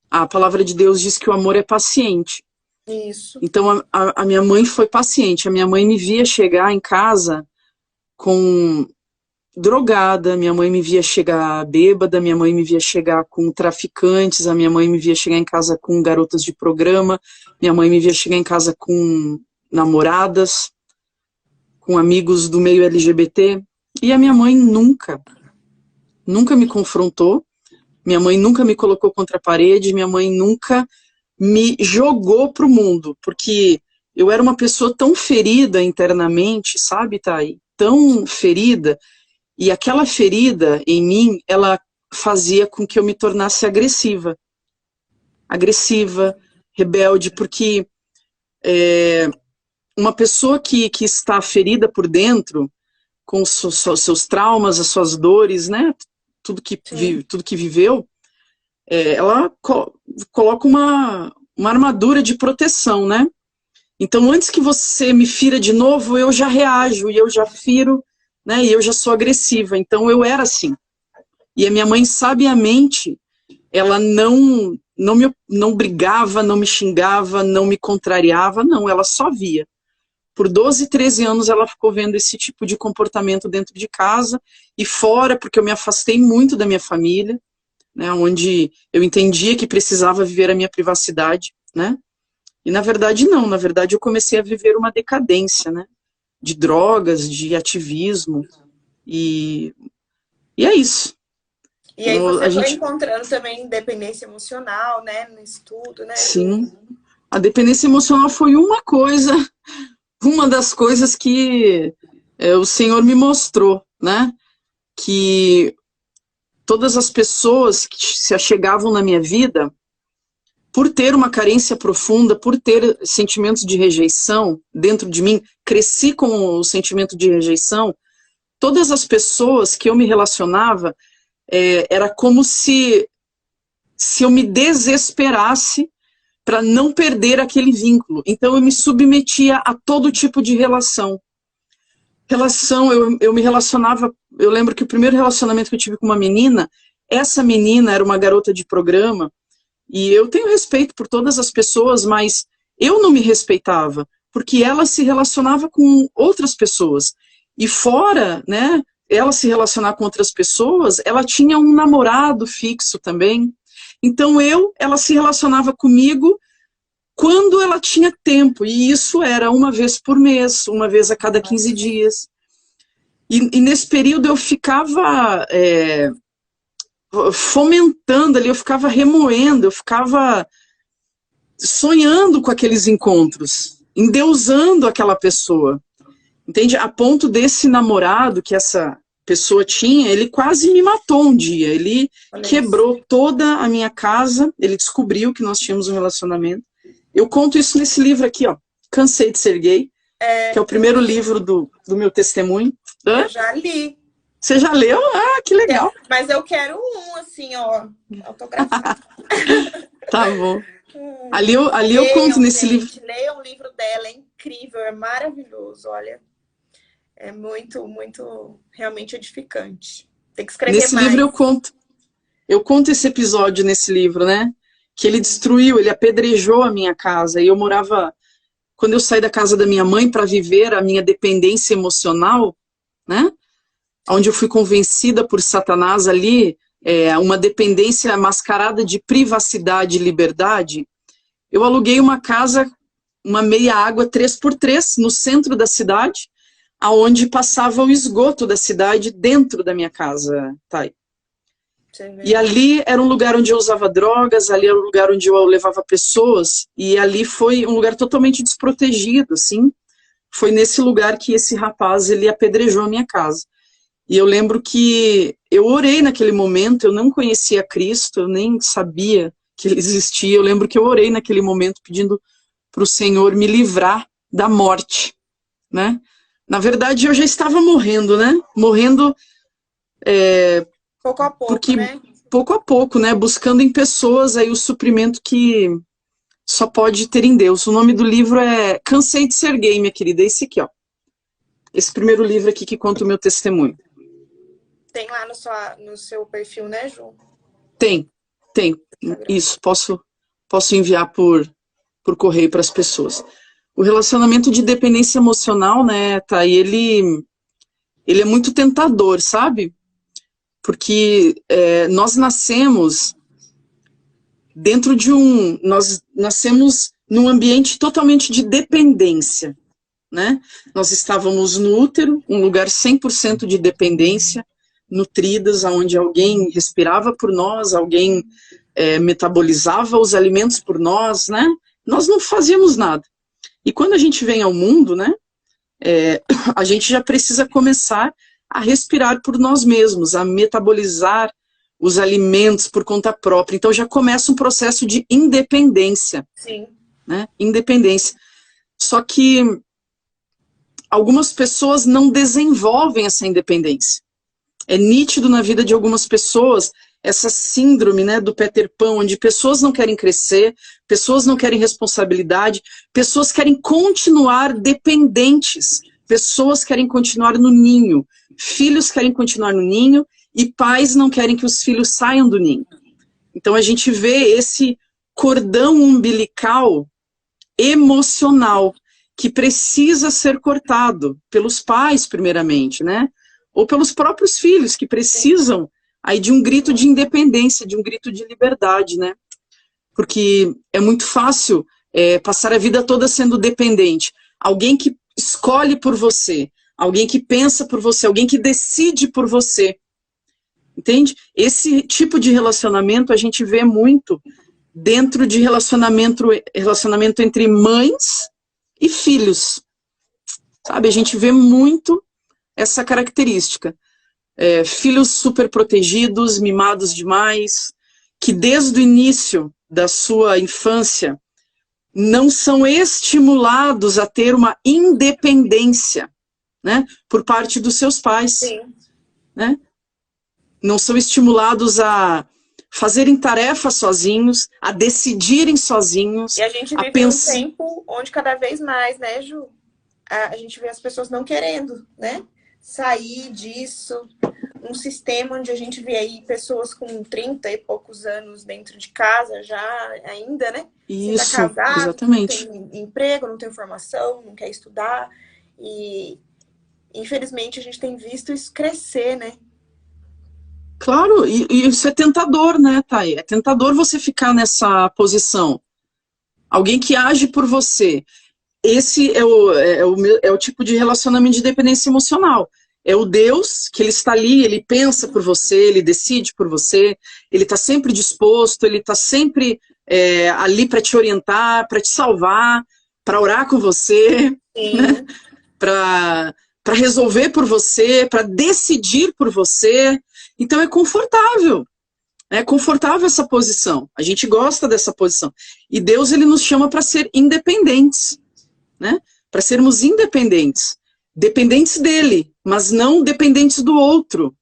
Speaker 2: A palavra de Deus diz que o amor é paciente.
Speaker 1: Isso.
Speaker 2: Então, a minha mãe foi paciente. A minha mãe me via chegar em casa com drogada, minha mãe me via chegar bêbada, minha mãe me via chegar com traficantes, a minha mãe me via chegar em casa com garotas de programa, minha mãe me via chegar em casa com namoradas, com amigos do meio LGBT, e a minha mãe nunca me confrontou, minha mãe nunca me colocou contra a parede, minha mãe nunca me jogou pro mundo, porque eu era uma pessoa tão ferida internamente, sabe, Thay? Tão ferida, e aquela ferida em mim, ela fazia com que eu me tornasse agressiva, rebelde, porque uma pessoa que está ferida por dentro, com seus traumas, as suas dores, né, tudo que viveu, ela coloca uma armadura de proteção, né? Então, antes que você me fira de novo, eu já reajo, e eu já firo, né, e eu já sou agressiva. Então, eu era assim. E a minha mãe, sabiamente, ela não brigava, não me xingava, não me contrariava, não, ela só via. Por 12, 13 anos, ela ficou vendo esse tipo de comportamento dentro de casa e fora, porque eu me afastei muito da minha família, né, onde eu entendia que precisava viver a minha privacidade, né? E, na verdade, não. Na verdade, eu comecei a viver uma decadência, né? De drogas, de ativismo. E é isso.
Speaker 1: E aí você foi encontrando também dependência emocional, né? No estudo, né?
Speaker 2: Sim. A dependência emocional foi uma das coisas que o Senhor me mostrou, né? Que todas as pessoas que se achegavam na minha vida, por ter uma carência profunda, por ter sentimentos de rejeição dentro de mim, cresci com o sentimento de rejeição, todas as pessoas que eu me relacionava, era como se eu me desesperasse para não perder aquele vínculo. Então eu me submetia a todo tipo de relação. Eu me relacionava, eu lembro que o primeiro relacionamento que eu tive com uma menina, essa menina era uma garota de programa, e eu tenho respeito por todas as pessoas, mas eu não me respeitava, porque ela se relacionava com outras pessoas. E fora, né, ela se relacionar com outras pessoas, ela tinha um namorado fixo também. Então ela se relacionava comigo, quando ela tinha tempo, e isso era uma vez por mês, uma vez a cada 15 dias. E nesse período eu ficava fomentando ali, eu ficava remoendo, eu ficava sonhando com aqueles encontros, endeusando aquela pessoa, entende? A ponto desse namorado que essa pessoa tinha, ele quase me matou um dia, ele quebrou toda a minha casa, ele descobriu que nós tínhamos um relacionamento. Eu conto isso nesse livro aqui, ó, Cansei de Ser Gay, que é o primeiro livro do meu testemunho.
Speaker 1: Eu já li.
Speaker 2: Você já leu? Ah, que legal.
Speaker 1: Mas eu quero um, assim, ó, autografado.
Speaker 2: Tá bom. Ali eu conto nesse livro.
Speaker 1: Leiam o livro dela, é incrível, é maravilhoso, olha. É muito, muito realmente edificante. Tem que escrever
Speaker 2: nesse
Speaker 1: mais.
Speaker 2: Livro eu conto esse episódio nesse livro, né? Que ele destruiu, ele apedrejou a minha casa. E eu morava, quando eu saí da casa da minha mãe para viver a minha dependência emocional, né? Onde eu fui convencida por Satanás ali, uma dependência mascarada de privacidade e liberdade. Eu aluguei uma casa, uma meia água 3x3 no centro da cidade, aonde passava o esgoto da cidade dentro da minha casa, Thay. E ali era um lugar onde eu usava drogas, ali era um lugar onde eu levava pessoas, e ali foi um lugar totalmente desprotegido, assim. Foi nesse lugar que esse rapaz, ele apedrejou a minha casa. E eu lembro que eu orei naquele momento, eu não conhecia Cristo, eu nem sabia que ele existia. Eu lembro que eu orei naquele momento pedindo para o Senhor me livrar da morte, né? Na verdade, eu já estava morrendo, né? Morrendo
Speaker 1: pouco a pouco,
Speaker 2: porque,
Speaker 1: né?
Speaker 2: pouco a pouco, né? Buscando em pessoas aí o suprimento que só pode ter em Deus. O nome do livro é Cansei de Ser Gay, minha querida. Esse aqui, ó. Esse primeiro livro aqui que conta o meu testemunho.
Speaker 1: Tem lá no seu perfil, né, Ju?
Speaker 2: Tem. Isso, posso enviar por correio para as pessoas. O relacionamento de dependência emocional, né, tá? E ele é muito tentador, sabe? Porque nós nascemos dentro de nós nascemos num ambiente totalmente de dependência, né? Nós estávamos no útero, um lugar 100% de dependência, nutridas, onde alguém respirava por nós, alguém metabolizava os alimentos por nós, né? Nós não fazíamos nada. E quando a gente vem ao mundo, né? A gente já precisa começar a respirar por nós mesmos, a metabolizar os alimentos por conta própria. Então já começa um processo de independência.
Speaker 1: Sim.
Speaker 2: Né? Independência. Só que algumas pessoas não desenvolvem essa independência. É nítido na vida de algumas pessoas essa síndrome, né, do Peter Pan, onde pessoas não querem crescer, pessoas não querem responsabilidade, pessoas querem continuar dependentes, pessoas querem continuar no ninho, filhos querem continuar no ninho e pais não querem que os filhos saiam do ninho. Então a gente vê esse cordão umbilical emocional que precisa ser cortado pelos pais, primeiramente, né? Ou pelos próprios filhos, que precisam aí de um grito de independência, de um grito de liberdade, né? Porque é muito fácil passar a vida toda sendo dependente. Alguém que escolhe por você, alguém que pensa por você, alguém que decide por você. Entende? Esse tipo de relacionamento a gente vê muito dentro de relacionamento entre mães e filhos. Sabe? A gente vê muito essa característica. Filhos super protegidos, mimados demais, que desde o início da sua infância não são estimulados a ter uma independência, né, por parte dos seus pais.
Speaker 1: Sim.
Speaker 2: Né? Não são estimulados a fazerem tarefas sozinhos, a decidirem sozinhos.
Speaker 1: E a gente vive um tempo onde cada vez mais, né, Ju? A gente vê as pessoas não querendo, né? Sair disso, um sistema onde a gente vê aí pessoas com 30 e poucos anos dentro de casa já ainda, né?
Speaker 2: Isso,
Speaker 1: você tá casado,
Speaker 2: exatamente.
Speaker 1: Não tem emprego, não tem formação, não quer estudar e infelizmente a gente tem visto isso crescer, né?
Speaker 2: Claro, e isso é tentador, né, Thay? É tentador você ficar nessa posição. alguém que age por você. Esse é o tipo de relacionamento de dependência emocional. É o Deus que ele está ali, ele pensa por você, ele decide por você, ele está sempre disposto, ele está sempre ali para te orientar, para te salvar, para orar com você, né? Para resolver por você, para decidir por você. Então é confortável. É confortável essa posição. A gente gosta dessa posição. E Deus, ele nos chama para ser independentes, né? Para sermos independentes. Dependentes dele, mas não dependentes do outro.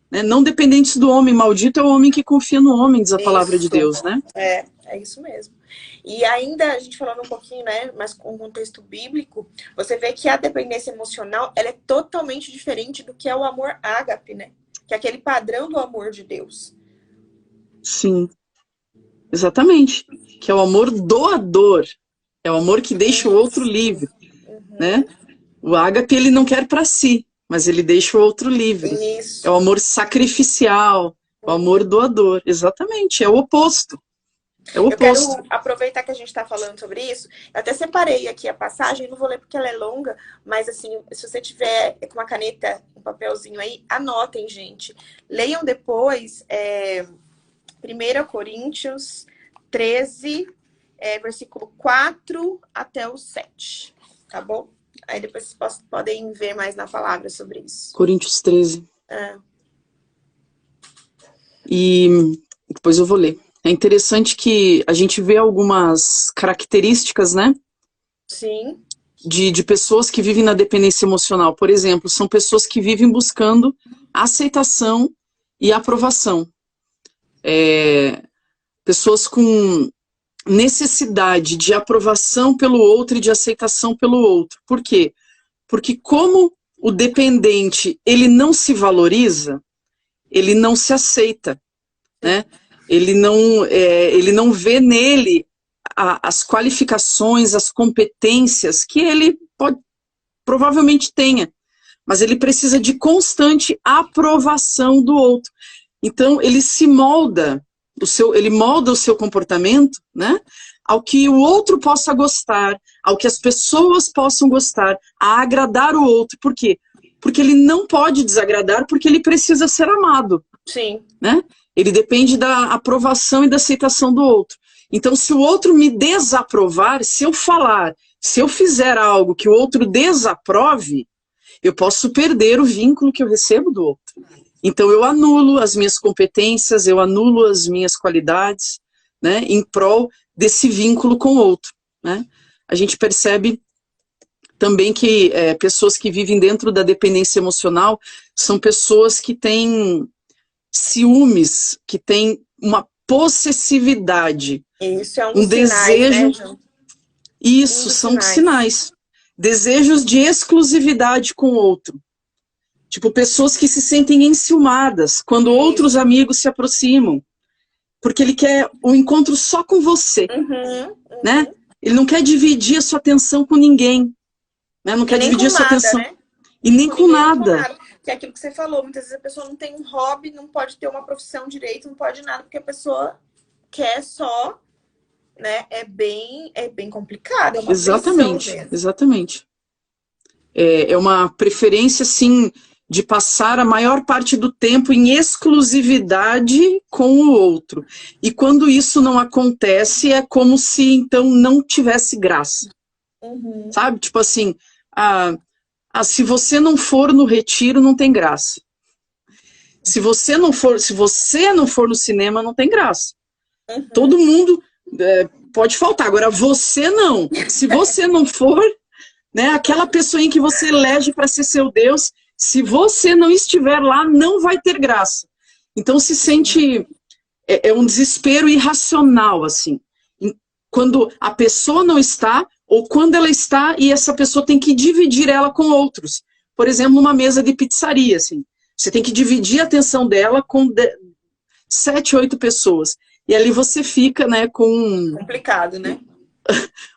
Speaker 2: Né? Não dependentes do homem. Maldito é o homem que confia no homem, diz a palavra de Deus, né?
Speaker 1: É isso mesmo. E ainda, a gente falando um pouquinho, né, mas com o contexto bíblico, você vê que a dependência emocional, ela é totalmente diferente do que é o amor ágape, né? Que é aquele padrão do amor de Deus.
Speaker 2: Sim, exatamente. Que é o amor doador. É o amor que deixa o outro livre, né? O ágape, ele não quer para si, mas ele deixa o outro livre.
Speaker 1: Isso.
Speaker 2: É o amor sacrificial, o amor doador. Exatamente, é o oposto. É o oposto.
Speaker 1: Eu quero aproveitar que a gente está falando sobre isso. Eu até separei aqui a passagem, não vou ler porque ela é longa, mas assim, se você tiver com uma caneta, um papelzinho aí, anotem, gente. Leiam depois 1 Coríntios 13, versículo 4 até o 7, tá bom? Aí depois vocês podem ver mais na palavra sobre isso.
Speaker 2: Coríntios 13. E depois eu vou ler. É interessante que a gente vê algumas características, né?
Speaker 1: Sim.
Speaker 2: De pessoas que vivem na dependência emocional. Por exemplo, são pessoas que vivem buscando aceitação e aprovação. Pessoas com necessidade de aprovação pelo outro e de aceitação pelo outro. Por quê? Porque como o dependente, ele não se valoriza, ele não se aceita, né? Ele não vê nele as qualificações, as competências que ele provavelmente tenha, mas ele precisa de constante aprovação do outro. Então ele se molda, ele molda o seu comportamento, né, ao que o outro possa gostar, ao que as pessoas possam gostar, a agradar o outro. Por quê? Porque ele não pode desagradar, porque ele precisa ser amado.
Speaker 1: Sim.
Speaker 2: Né? Ele depende da aprovação e da aceitação do outro. Então, se o outro me desaprovar, se eu falar, se eu fizer algo que o outro desaprove, eu posso perder o vínculo que eu recebo do outro. Então, eu anulo as minhas competências, eu anulo as minhas qualidades, né, em prol desse vínculo com o outro. Né? A gente percebe também que pessoas que vivem dentro da dependência emocional são pessoas que têm ciúmes, que têm uma possessividade.
Speaker 1: Isso é um desejo.
Speaker 2: Sinais, né, isso, são sinais. Desejos de exclusividade com o outro. Tipo, pessoas que se sentem enciumadas quando outros amigos se aproximam. Porque ele quer um encontro só com você. Né? Ele não quer dividir a sua atenção com ninguém. Né? Não quer dividir a sua atenção.
Speaker 1: Né?
Speaker 2: E nem com nada.
Speaker 1: Que é aquilo que você falou, muitas vezes a pessoa não tem um hobby, não pode ter uma profissão direito, não pode nada, porque a pessoa quer só, né? É bem complicado, é uma
Speaker 2: exatamente. É uma preferência, assim, de passar a maior parte do tempo em exclusividade com o outro. E quando isso não acontece, é como se, então, não tivesse graça. Sabe? Tipo assim, se você não for no retiro, não tem graça. Se você não for no cinema, não tem graça. Todo mundo pode faltar. Agora, você não. Se você não for, né, aquela pessoa em que você elege para ser seu Deus, se você não estiver lá, não vai ter graça. Então se sente um desespero irracional, assim. Quando a pessoa não está, ou quando ela está e essa pessoa tem que dividir ela com outros. Por exemplo, numa mesa de pizzaria, assim. Você tem que dividir a atenção dela com 7, 8 pessoas. E ali você fica, né, com...
Speaker 1: Complicado, né?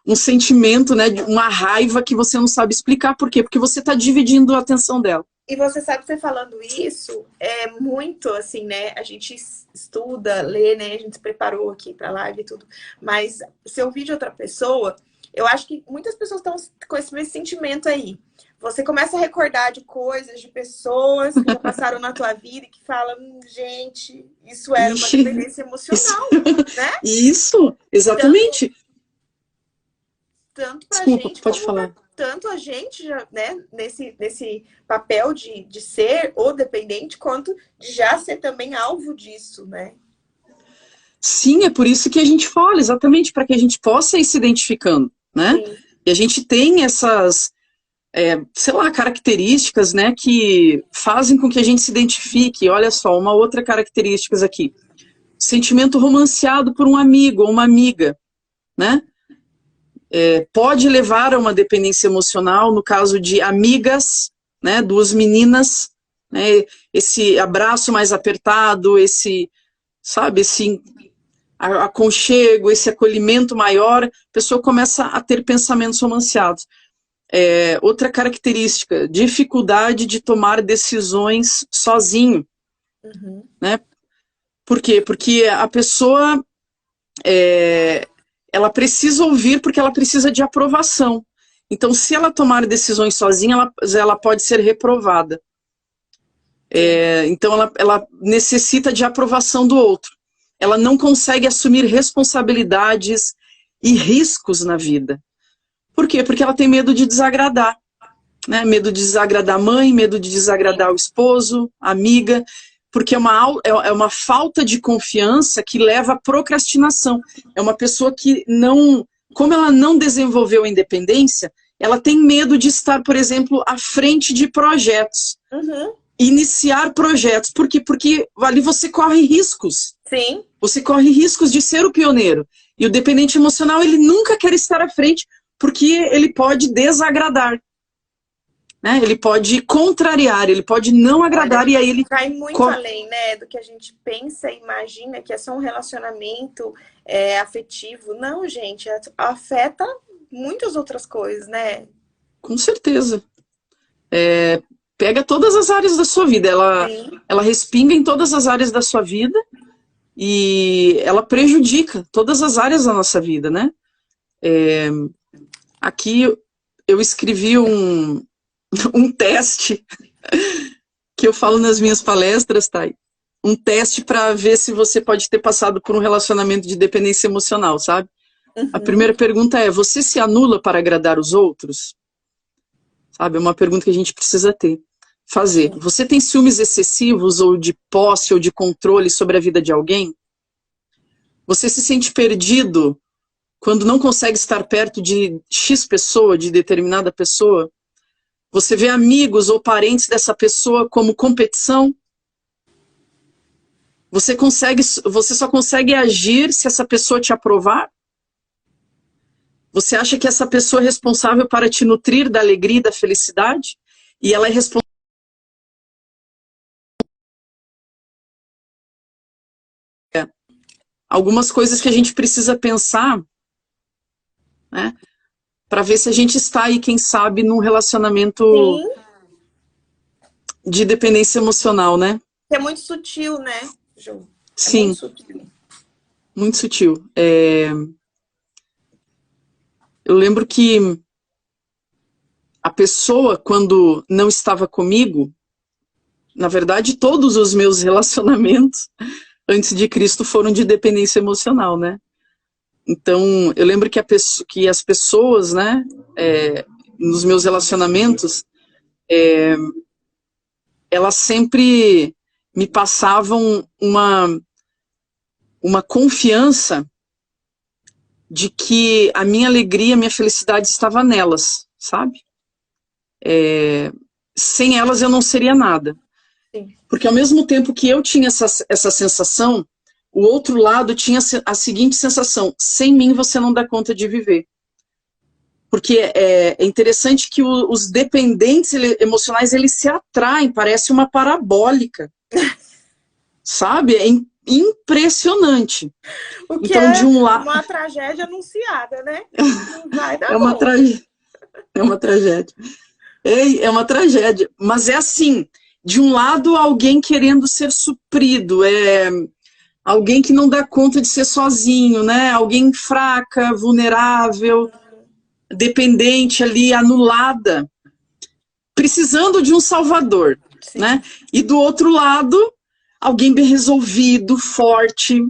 Speaker 2: Um sentimento, né, de uma raiva que você não sabe explicar. Por quê? Porque você está dividindo a atenção dela.
Speaker 1: E você sabe, você falando isso, é muito assim, né? A gente estuda, lê, né? A gente se preparou aqui para live e tudo. Mas se eu ouvir de outra pessoa, eu acho que muitas pessoas estão com esse sentimento aí. Você começa a recordar de coisas, de pessoas que já passaram na tua vida e que falam, gente, isso era uma
Speaker 2: Ixi,
Speaker 1: dependência
Speaker 2: isso,
Speaker 1: emocional, né?
Speaker 2: isso,
Speaker 1: Tanto,
Speaker 2: exatamente.
Speaker 1: tanto pra
Speaker 2: Desculpa,
Speaker 1: gente
Speaker 2: pode
Speaker 1: como pra
Speaker 2: falar.
Speaker 1: tanto a gente, já, né, nesse papel de ser o dependente, quanto de já ser também alvo disso, né?
Speaker 2: Sim, é por isso que a gente fala, exatamente, para que a gente possa ir se identificando, né?
Speaker 1: Sim.
Speaker 2: E a gente tem essas, sei lá, características, né, que fazem com que a gente se identifique. Olha só, uma outra característica aqui. Sentimento romanceado por um amigo ou uma amiga, né? Pode levar a uma dependência emocional, no caso de amigas, né, duas meninas, né, esse abraço mais apertado, esse, sabe, esse aconchego, esse acolhimento maior, a pessoa começa a ter pensamentos romanceados. Outra característica, dificuldade de tomar decisões sozinho, né? Por quê? Porque a pessoa ela precisa ouvir porque ela precisa de aprovação. Então, se ela tomar decisões sozinha, ela pode ser reprovada. Então, ela necessita de aprovação do outro. Ela não consegue assumir responsabilidades e riscos na vida. Por quê? Porque ela tem medo de desagradar. Né? Medo de desagradar a mãe, medo de desagradar o esposo, a amiga, porque é uma falta de confiança que leva à procrastinação. É uma pessoa que não, como ela não desenvolveu a independência, ela tem medo de estar, por exemplo, à frente de projetos. Iniciar projetos. Por quê? Porque ali você corre riscos.
Speaker 1: Sim.
Speaker 2: Você corre riscos de ser o pioneiro. E o dependente emocional, ele nunca quer estar à frente, porque ele pode desagradar. Né? Ele pode contrariar, ele pode não agradar.
Speaker 1: Olha,
Speaker 2: e aí ele
Speaker 1: vai muito além, né, do que a gente pensa e imagina que é só um relacionamento afetivo. Não, gente, afeta muitas outras coisas, né?
Speaker 2: Com certeza. Pega todas as áreas da sua vida. Ela respinga em todas as áreas da sua vida e ela prejudica todas as áreas da nossa vida, né? Aqui eu escrevi um teste que eu falo nas minhas palestras, Thay. Um teste para ver se você pode ter passado por um relacionamento de dependência emocional, sabe? A primeira pergunta é: você se anula para agradar os outros? Sabe? É uma pergunta que a gente precisa fazer. Você tem ciúmes excessivos ou de posse ou de controle sobre a vida de alguém? Você se sente perdido quando não consegue estar perto de X pessoa, de determinada pessoa? Você vê amigos ou parentes dessa pessoa como competição? Você só consegue agir se essa pessoa te aprovar? Você acha que essa pessoa é responsável para te nutrir da alegria e da felicidade? E ela é responsável. Algumas coisas que a gente precisa pensar, né? Para ver se a gente está aí, quem sabe, num relacionamento de dependência emocional, né?
Speaker 1: É muito sutil, né, Ju?
Speaker 2: Sim.
Speaker 1: Muito sutil.
Speaker 2: Muito sutil. Eu lembro que a pessoa, quando não estava comigo, na verdade, todos os meus relacionamentos antes de Cristo foram de dependência emocional, né? Então, eu lembro que as pessoas, né, nos meus relacionamentos, elas sempre me passavam uma confiança de que a minha alegria, a minha felicidade estava nelas, sabe? Sem elas eu não seria nada.
Speaker 1: Sim.
Speaker 2: Porque ao mesmo tempo que eu tinha essa sensação, o outro lado tinha a seguinte sensação: sem mim você não dá conta de viver. Porque é interessante que os dependentes emocionais, eles se atraem, parece uma parabólica. Sabe? É impressionante.
Speaker 1: O que
Speaker 2: então,
Speaker 1: é
Speaker 2: de um lado,
Speaker 1: uma tragédia anunciada, né? Não vai dar
Speaker 2: é uma tragédia. É uma tragédia. Mas é assim, de um lado, alguém querendo ser suprido, alguém que não dá conta de ser sozinho, né? Alguém fraca, vulnerável, dependente ali, anulada, precisando de um salvador,
Speaker 1: Sim.
Speaker 2: né? E do outro lado, alguém bem resolvido, forte.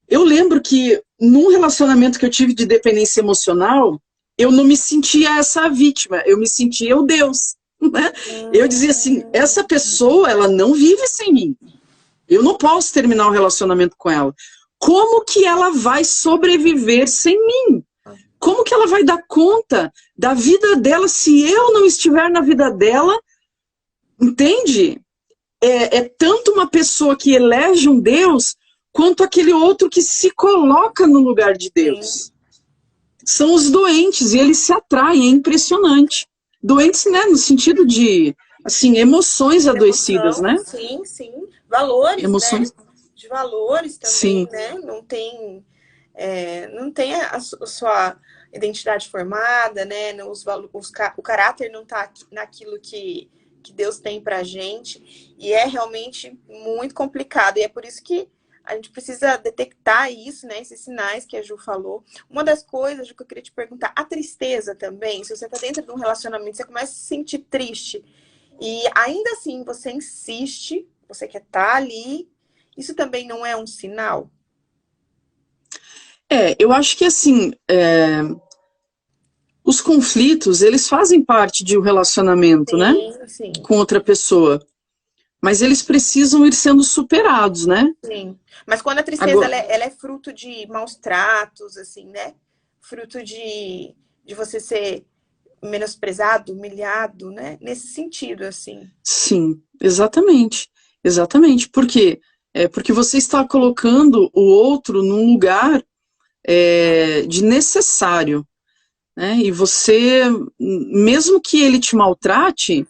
Speaker 2: Eu lembro que num relacionamento que eu tive de dependência emocional, eu não me sentia essa vítima, eu me sentia o Deus, né? Eu dizia assim, essa pessoa, ela não vive sem mim. Eu não posso terminar o relacionamento com ela. Como que ela vai sobreviver sem mim? Como que ela vai dar conta da vida dela se eu não estiver na vida dela? Entende? É tanto uma pessoa que elege um Deus, quanto aquele outro que se coloca no lugar de Deus.
Speaker 1: Sim.
Speaker 2: São os doentes, e eles se atraem, é impressionante. Doentes, né, no sentido de, assim, emoções adoecidas, né?
Speaker 1: Sim, sim. Valores,
Speaker 2: Emoções.
Speaker 1: né? De valores também,
Speaker 2: Sim.
Speaker 1: né? Não tem a sua identidade formada, né? O caráter não está naquilo que Deus tem pra gente. E é realmente muito complicado. E é por isso que a gente precisa detectar isso, né? Esses sinais que a Ju falou. Uma das coisas, Ju, que eu queria te perguntar, a tristeza também. Se você está dentro de um relacionamento, você começa a se sentir triste. E ainda assim, você insiste, você quer estar ali. Isso também não é um sinal?
Speaker 2: Eu acho que, assim, os conflitos, eles fazem parte de um relacionamento, né?
Speaker 1: Sim, sim.
Speaker 2: Com outra pessoa. Mas eles precisam ir sendo superados, né?
Speaker 1: Sim. Mas quando a tristeza
Speaker 2: Agora,
Speaker 1: ela é fruto de maus tratos, assim, né? Fruto de você ser menosprezado, humilhado, né? Nesse sentido, assim.
Speaker 2: sim, exatamente. Exatamente. Por quê? Porque você está colocando o outro num lugar de necessário, né? E você, mesmo que ele te maltrate,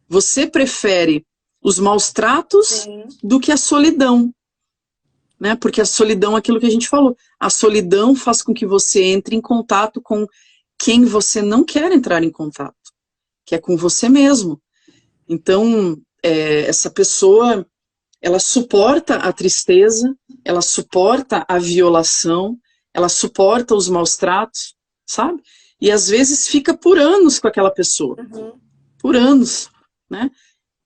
Speaker 2: você prefere os maus tratos
Speaker 1: Sim.
Speaker 2: do que a solidão, né? Porque a solidão é aquilo que a gente falou. A solidão faz com que você entre em contato com quem você não quer entrar em contato, que é com você mesmo. Então, essa pessoa, ela suporta a tristeza, ela suporta a violação, ela suporta os maus tratos, sabe? E às vezes fica por anos com aquela pessoa, por anos, né?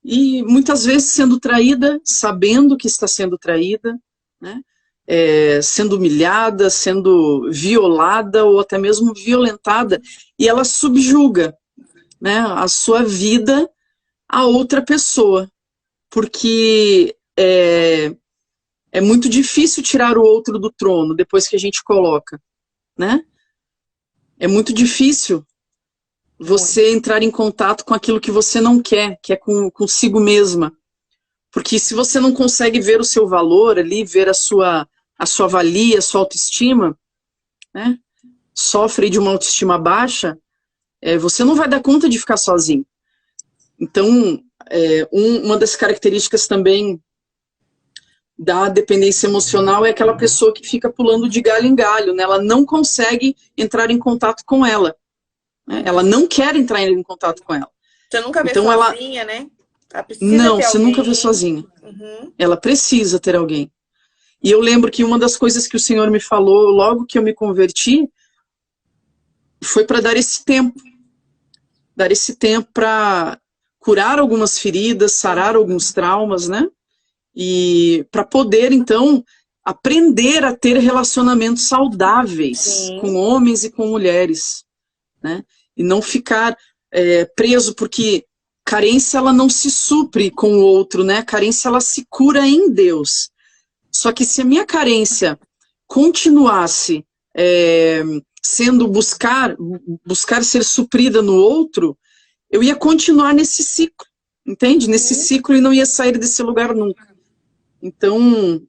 Speaker 2: E muitas vezes sendo traída, sabendo que está sendo traída, né? Sendo humilhada, sendo violada ou até mesmo violentada, e ela subjuga, né, a sua vida a outra pessoa, porque é muito difícil tirar o outro do trono depois que a gente coloca, né? É muito difícil você entrar em contato com aquilo que você não quer, que é consigo mesma. Porque se você não consegue ver o seu valor ali, ver a sua valia, a sua autoestima, né? Sofre de uma autoestima baixa, você não vai dar conta de ficar sozinho. Então, uma das características também da dependência emocional é aquela pessoa que fica pulando de galho em galho, né? Ela não consegue entrar em contato com ela, né? Ela não quer entrar em contato com ela.
Speaker 1: Você nunca vê
Speaker 2: então
Speaker 1: sozinha, né? Ela precisa
Speaker 2: não,
Speaker 1: ter
Speaker 2: você
Speaker 1: alguém.
Speaker 2: nunca vê sozinha. Ela precisa ter alguém. E eu lembro que uma das coisas que o Senhor me falou logo que eu me converti foi para dar esse tempo para curar algumas feridas, sarar alguns traumas, né? E para poder, então, aprender a ter relacionamentos saudáveis com homens e com mulheres, né? E não ficar preso, porque carência ela não se supre com o outro, né? A carência ela se cura em Deus. Só que se a minha carência continuasse sendo buscar ser suprida no outro, eu ia continuar nesse ciclo, entende? Nesse ciclo e não ia sair desse lugar nunca. Então,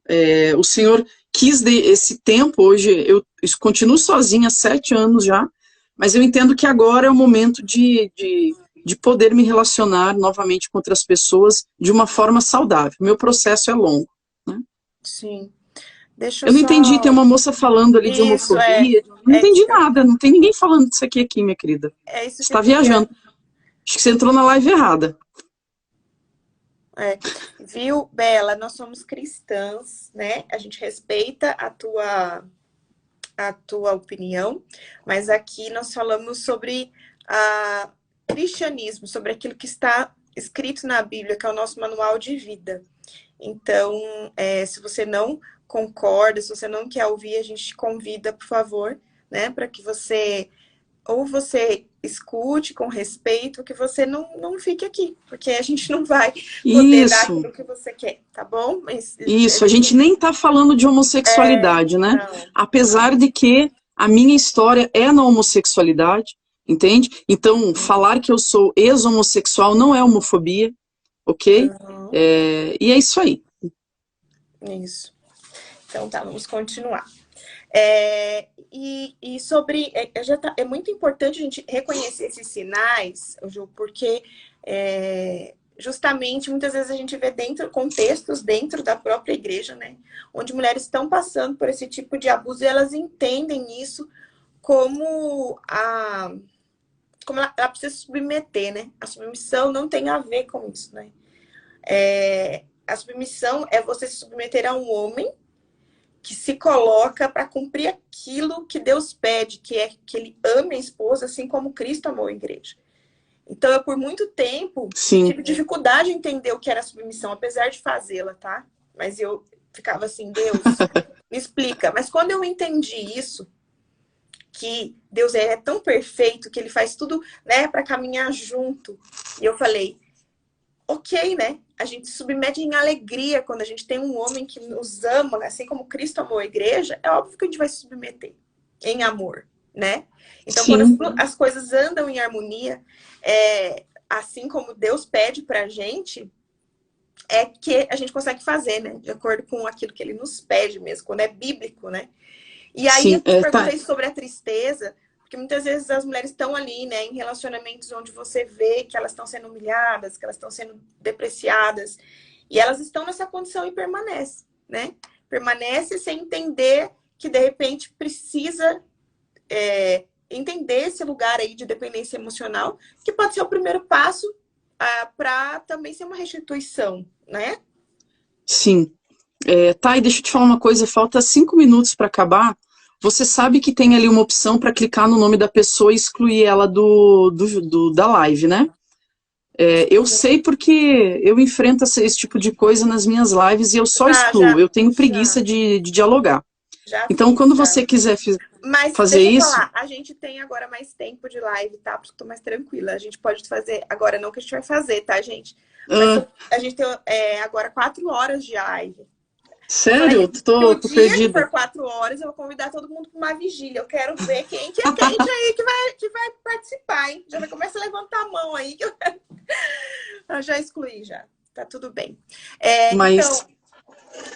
Speaker 2: o Senhor quis esse tempo, hoje eu continuo sozinha há 7 anos já, mas eu entendo que agora é o momento de poder me relacionar novamente com outras pessoas de uma forma saudável. Meu processo é longo, né?
Speaker 1: Sim.
Speaker 2: Eu não entendi, tem uma moça falando ali de homofobia, não entendi nada, não tem ninguém falando disso aqui, minha querida.
Speaker 1: É isso
Speaker 2: Você
Speaker 1: que eu
Speaker 2: está viajando. Acho que você entrou na live errada.
Speaker 1: Viu, Bela? Nós somos cristãs, né? A gente respeita a tua opinião, mas aqui nós falamos sobre cristianismo, sobre aquilo que está escrito na Bíblia, que é o nosso manual de vida. Então, se você não concorda, se você não quer ouvir, a gente te convida, por favor, né, para que você escute com respeito, que você não fique aqui, porque a gente não vai poder dar aquilo que você quer, tá bom?
Speaker 2: Isso, a gente nem tá falando de homossexualidade, né?
Speaker 1: Não.
Speaker 2: Apesar de que a minha história é na homossexualidade, entende? Então, falar que eu sou ex-homossexual não é homofobia, ok? E é isso aí.
Speaker 1: Isso. Então tá, vamos continuar. E sobre... é muito importante a gente reconhecer esses sinais, Ju, porque justamente muitas vezes a gente vê contextos dentro da própria igreja, né? Onde mulheres estão passando por esse tipo de abuso e elas entendem isso como ela precisa se submeter, né? A submissão não tem a ver com isso, né? A submissão é você se submeter a um homem que se coloca para cumprir aquilo que Deus pede, que é que ele ame a esposa, assim como Cristo amou a igreja. Então, eu por muito tempo tive dificuldade em entender o que era submissão, apesar de fazê-la, tá? Mas eu ficava assim, Deus, me explica. Mas quando eu entendi isso, que Deus é tão perfeito, que ele faz tudo, né, para caminhar junto, e eu falei, ok, né? A gente se submete em alegria quando a gente tem um homem que nos ama, né? Assim como Cristo amou a igreja, é óbvio que a gente vai se submeter em amor, né? Então, quando as coisas andam em harmonia, assim como Deus pede pra gente, é que a gente consegue fazer, né? De acordo com aquilo que ele nos pede mesmo, quando é bíblico, né? E aí, eu perguntei sobre a tristeza, porque muitas vezes as mulheres estão ali, né, em relacionamentos onde você vê que elas estão sendo humilhadas, que elas estão sendo depreciadas, e elas estão nessa condição e permanece, né? Permanece sem entender que, de repente, precisa entender esse lugar aí de dependência emocional, que pode ser o primeiro passo para também ser uma restituição, né?
Speaker 2: Sim. Thay, deixa eu te falar uma coisa, falta 5 minutos para acabar. Você sabe que tem ali uma opção para clicar no nome da pessoa e excluir ela da live, né? Eu sei porque eu enfrento esse tipo de coisa nas minhas lives e eu só excluo. Eu tenho preguiça de dialogar. Então, quando você quiser fazer isso...
Speaker 1: Falar, a gente tem agora mais tempo de live, tá? Porque eu tô mais tranquila. A gente pode fazer... Agora não que a gente vai fazer, tá, gente? Mas a gente tem agora 4 horas de live.
Speaker 2: Sério? Tô
Speaker 1: perdida. Se
Speaker 2: perdida.
Speaker 1: for 4 horas, eu vou convidar todo mundo para uma vigília. Eu quero ver quem que é quente aí que vai participar, hein? Já vai começar a levantar a mão aí. Eu já excluí, já. Tá tudo bem. Então,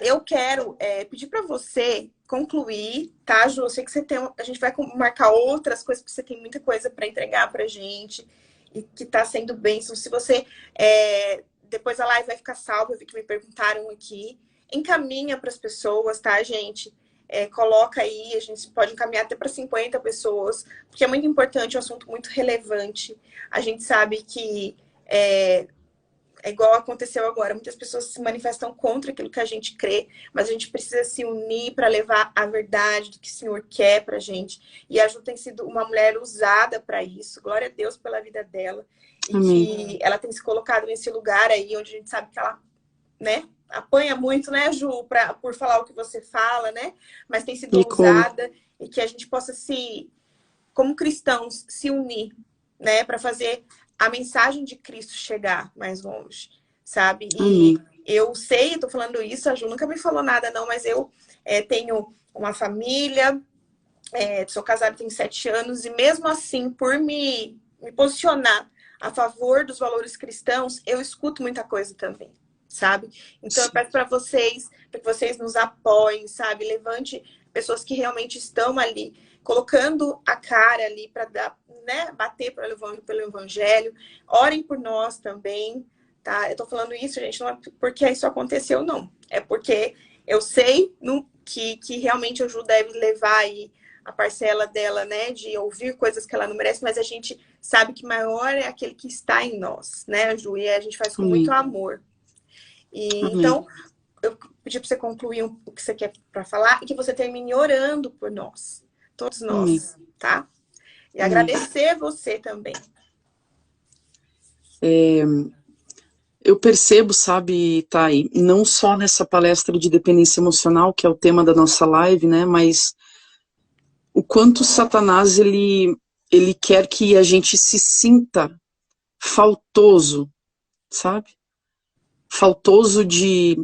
Speaker 1: eu quero pedir para você concluir, tá, Ju? Eu sei que a gente vai marcar outras coisas, porque você tem muita coisa para entregar pra gente e que tá sendo bênção. Se você... depois a live vai ficar salva, eu vi que me perguntaram aqui. Encaminha para as pessoas, tá, gente? Coloca aí, a gente pode encaminhar até para 50 pessoas, porque é muito importante, é um assunto muito relevante. A gente sabe que é igual aconteceu agora, muitas pessoas se manifestam contra aquilo que a gente crê, mas a gente precisa se unir para levar a verdade do que o Senhor quer pra gente. E a Ju tem sido uma mulher usada para isso. Glória a Deus pela vida dela. E
Speaker 2: Amém.
Speaker 1: que ela tem se colocado nesse lugar aí, onde a gente sabe que ela, né, apanha muito, né, Ju, por falar o que você fala, né? Mas tem sido usada e que a gente possa como cristãos, se unir, né, para fazer a mensagem de Cristo chegar mais longe, sabe? E eu sei, tô falando isso, a Ju nunca me falou nada, não, mas eu tenho uma família, sou casada, tenho 7 anos, e mesmo assim, por me posicionar a favor dos valores cristãos, eu escuto muita coisa também, sabe? Então, eu peço para que vocês nos apoiem, sabe? Levante pessoas que realmente estão ali, colocando a cara ali para bater pelo evangelho. Orem por nós também, tá? Eu tô falando isso, gente, não é porque isso aconteceu, não. É porque eu sei que realmente a Ju deve levar aí a parcela dela, né, de ouvir coisas que ela não merece, mas a gente sabe que maior é aquele que está em nós, né, Ju? E a gente faz com muito amor. E, então, eu pedi para você concluir o que você quer para falar e que você termine orando por nós, todos nós, tá? E agradecer você também.
Speaker 2: Eu percebo, sabe, Thay, não só nessa palestra de dependência emocional, que é o tema da nossa live, né, mas o quanto Satanás, ele quer que a gente se sinta faltoso, sabe? Faltoso de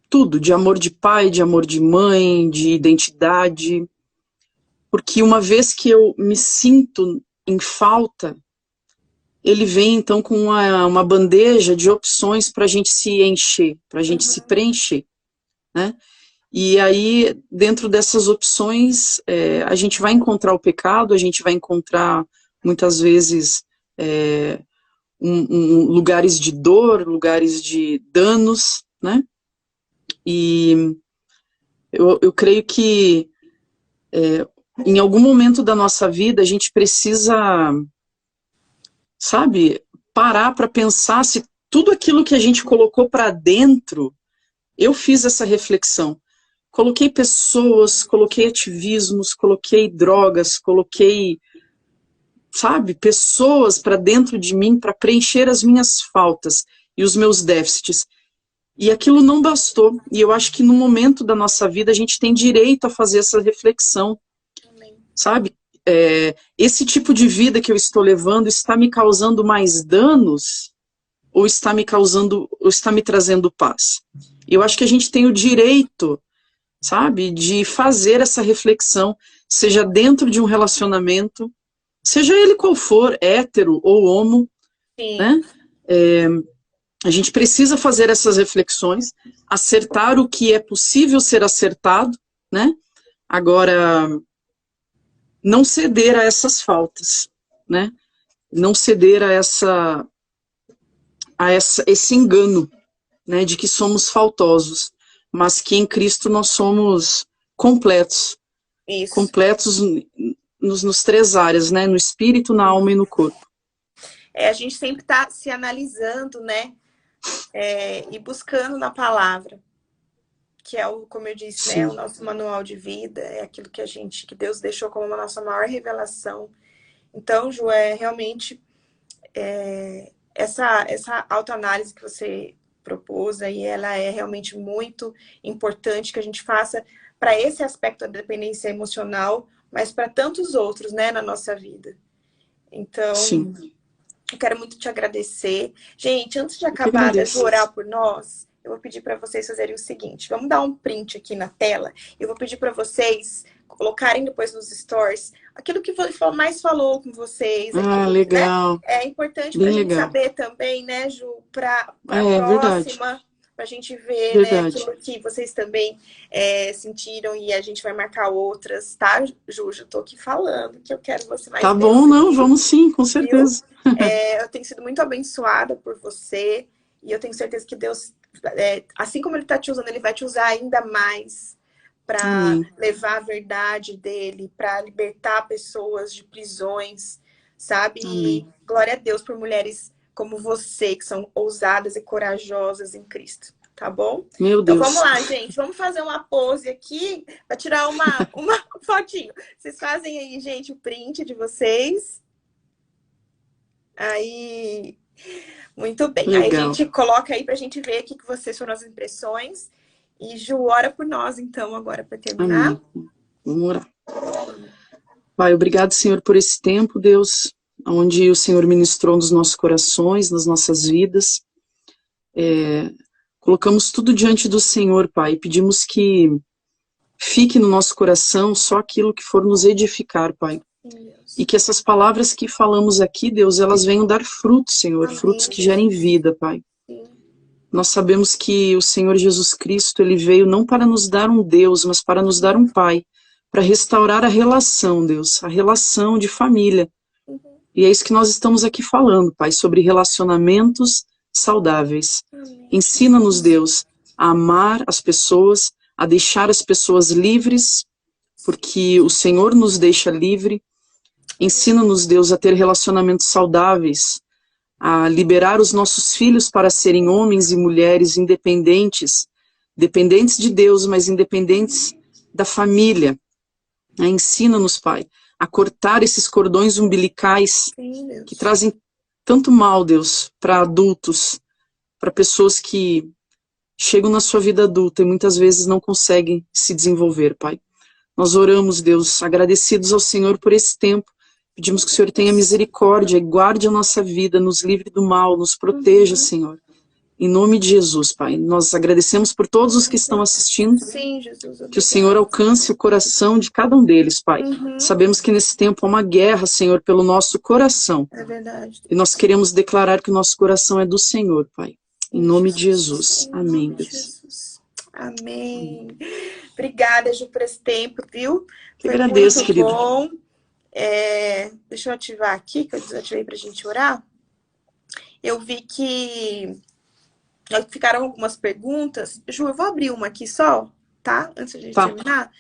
Speaker 2: tudo, de amor de pai, de amor de mãe, de identidade, porque uma vez que eu me sinto em falta, ele vem então com uma bandeja de opções para a gente se encher, para a gente se preencher, né? E aí, dentro dessas opções, a gente vai encontrar o pecado, a gente vai encontrar, muitas vezes, lugares de dor, lugares de danos, né? E eu creio que em algum momento da nossa vida a gente precisa, sabe, parar para pensar se tudo aquilo que a gente colocou para dentro, eu fiz essa reflexão. Coloquei pessoas, coloquei ativismos, coloquei drogas, coloquei, sabe, pessoas para dentro de mim para preencher as minhas faltas e os meus déficits. E aquilo não bastou. E eu acho que no momento da nossa vida a gente tem direito a fazer essa reflexão. Sabe? Esse tipo de vida que eu estou levando está me causando mais danos ou está me trazendo paz? Eu acho que a gente tem o direito, sabe, de fazer essa reflexão, seja dentro de um relacionamento, seja ele qual for, hétero ou homo, né? A gente precisa fazer essas reflexões, acertar o que é possível ser acertado, né? Agora, não ceder a essas faltas, né? Não ceder a esse engano, né, de que somos faltosos, mas que em Cristo nós somos completos. Isso. Completos nos 3 áreas, né? No espírito, na alma e no corpo.
Speaker 1: A gente sempre está se analisando, né? E buscando na palavra, que é como eu disse, né, o nosso manual de vida, é aquilo que Deus deixou como a nossa maior revelação. Então, Ju, realmente essa autoanálise que você propôs aí, ela é realmente muito importante que a gente faça para esse aspecto da dependência emocional, mas para tantos outros, né, na nossa vida. Então, eu quero muito te agradecer. Gente, antes de acabar de orar por nós, eu vou pedir para vocês fazerem o seguinte. Vamos dar um print aqui na tela. Eu vou pedir para vocês colocarem depois nos stories aquilo que mais falou com vocês. Aquilo,
Speaker 2: legal.
Speaker 1: Né? É importante para a gente saber também, né, Ju, para a próxima, para a gente ver, né, aquilo que vocês também sentiram e a gente vai marcar outras, tá, Ju? Eu tô aqui falando que eu quero você mais.
Speaker 2: Tá bom, não, vamos sim, com certeza.
Speaker 1: Eu tenho sido muito abençoada por você e eu tenho certeza que Deus, assim como Ele está te usando, Ele vai te usar ainda mais para levar a verdade dele, para libertar pessoas de prisões, sabe? E glória a Deus por mulheres como você, que são ousadas e corajosas em Cristo, tá bom?
Speaker 2: Meu Deus.
Speaker 1: Então vamos lá, gente. Vamos fazer uma pose aqui para tirar uma fotinho. Vocês fazem aí, gente, o print de vocês. Aí, muito bem.
Speaker 2: Legal.
Speaker 1: Aí a gente coloca aí pra gente ver o que vocês foram as impressões. E Ju, ora por nós, então, agora, para terminar.
Speaker 2: Amém. Vamos orar. Pai, obrigado, Senhor, por esse tempo, Deus, onde o Senhor ministrou nos nossos corações, nas nossas vidas. Colocamos tudo diante do Senhor, Pai, e pedimos que fique no nosso coração só aquilo que for nos edificar, Pai. E que essas palavras que falamos aqui, Deus, elas venham dar frutos, Senhor, frutos que gerem vida, Pai. Nós sabemos que o Senhor Jesus Cristo, Ele veio não para nos dar um Deus, mas para nos dar um Pai, para restaurar a relação, Deus, a relação de família. E é isso que nós estamos aqui falando, Pai, sobre relacionamentos saudáveis. Ensina-nos, Deus, a amar as pessoas, a deixar as pessoas livres, porque o Senhor nos deixa livre, Ensina-nos, Deus, a ter relacionamentos saudáveis, a liberar os nossos filhos para serem homens e mulheres independentes, dependentes de Deus, mas independentes da família. Ensina-nos, Pai, a cortar esses cordões umbilicais que trazem tanto mal, Deus, para adultos, para pessoas que chegam na sua vida adulta e muitas vezes não conseguem se desenvolver, Pai. Nós oramos, Deus, agradecidos ao Senhor por esse tempo. Pedimos que o Senhor tenha misericórdia e guarde a nossa vida, nos livre do mal, nos proteja, Senhor. Em nome de Jesus, Pai. Nós agradecemos por todos os que estão assistindo.
Speaker 1: Sim, Jesus.
Speaker 2: Que o Senhor alcance o coração de cada um deles, Pai. Sabemos que nesse tempo há uma guerra, Senhor, pelo nosso coração.
Speaker 1: É verdade.
Speaker 2: E nós queremos declarar que o nosso coração é do Senhor, Pai. Em nome de Jesus. Amém, Deus.
Speaker 1: Amém. Obrigada, Ju, por esse tempo, viu?
Speaker 2: Eu agradeço,
Speaker 1: muito
Speaker 2: querido.
Speaker 1: Bom. Deixa eu ativar aqui, que eu desativei para a gente orar. Eu vi que ficaram algumas perguntas. Ju, eu vou abrir uma aqui só, tá? Antes de a gente terminar.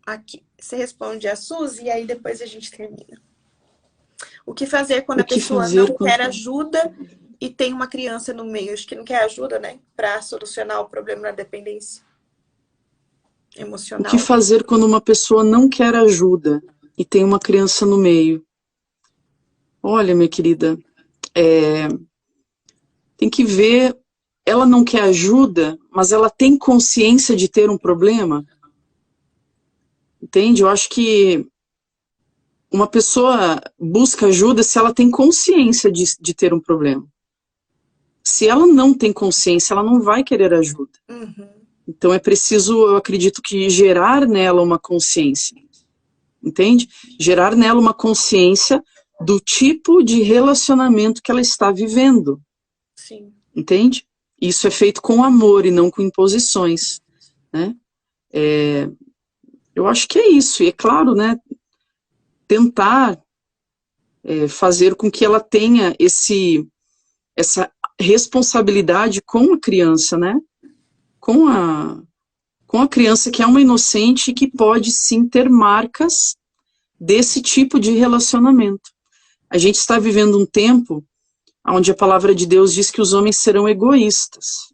Speaker 1: Aqui, você responde a Suzy e aí depois a gente termina. O que fazer quando a pessoa não quer ajuda e tem uma criança no meio? Acho que não quer ajuda, né? Para solucionar o problema da dependência emocional.
Speaker 2: O que fazer quando uma pessoa não quer ajuda e tem uma criança no meio? Olha, minha querida, tem que ver, ela não quer ajuda, mas ela tem consciência de ter um problema? Entende? Eu acho que uma pessoa busca ajuda se ela tem consciência de ter um problema. Se ela não tem consciência, ela não vai querer ajuda. Então é preciso, eu acredito que gerar nela uma consciência. Entende? Gerar nela uma consciência do tipo de relacionamento que ela está vivendo.
Speaker 1: Sim.
Speaker 2: Entende? Isso é feito com amor e não com imposições, né? Eu acho que é isso. E é claro, né? Tentar fazer com que ela tenha essa responsabilidade com a criança, né? Com a criança que é uma inocente e que pode sim ter marcas desse tipo de relacionamento. A gente está vivendo um tempo onde a palavra de Deus diz que os homens serão egoístas.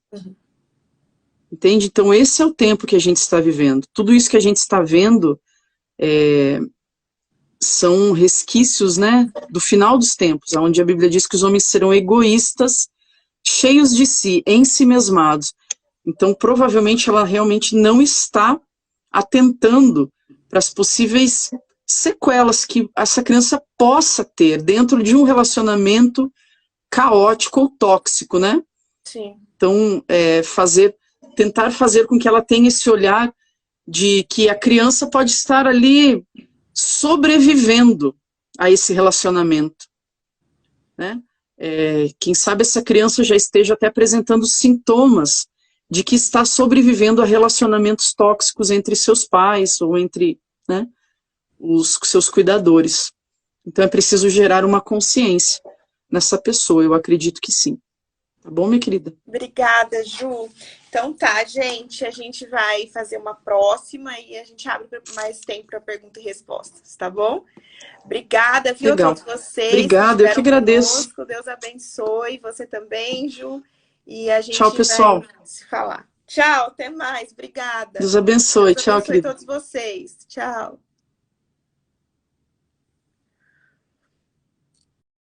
Speaker 2: Entende? Então esse é o tempo que a gente está vivendo. Tudo isso que a gente está vendo são resquícios, né, do final dos tempos, onde a Bíblia diz que os homens serão egoístas, cheios de si, ensimesmados. Então provavelmente ela realmente não está atentando para as possíveis sequelas que essa criança possa ter dentro de um relacionamento caótico ou tóxico, né?
Speaker 1: Sim.
Speaker 2: Então, tentar fazer com que ela tenha esse olhar de que a criança pode estar ali sobrevivendo a esse relacionamento, né? Quem sabe essa criança já esteja até apresentando sintomas de que está sobrevivendo a relacionamentos tóxicos entre seus pais ou entre, né, os seus cuidadores. Então é preciso gerar uma consciência nessa pessoa, eu acredito que sim. Tá bom, minha querida?
Speaker 1: Obrigada, Ju. Então tá, gente, a gente vai fazer uma próxima e a gente abre mais tempo para perguntas e respostas, tá bom? Obrigada, viu, a todos vocês.
Speaker 2: Obrigada, eu que agradeço.
Speaker 1: Conosco. Deus abençoe, você também, Ju. E a gente
Speaker 2: Tchau, pessoal.
Speaker 1: vai se falar. Tchau, até mais. Obrigada.
Speaker 2: Deus abençoe.
Speaker 1: Deus
Speaker 2: Tchau,
Speaker 1: abençoe
Speaker 2: querida.
Speaker 1: todos vocês. Tchau.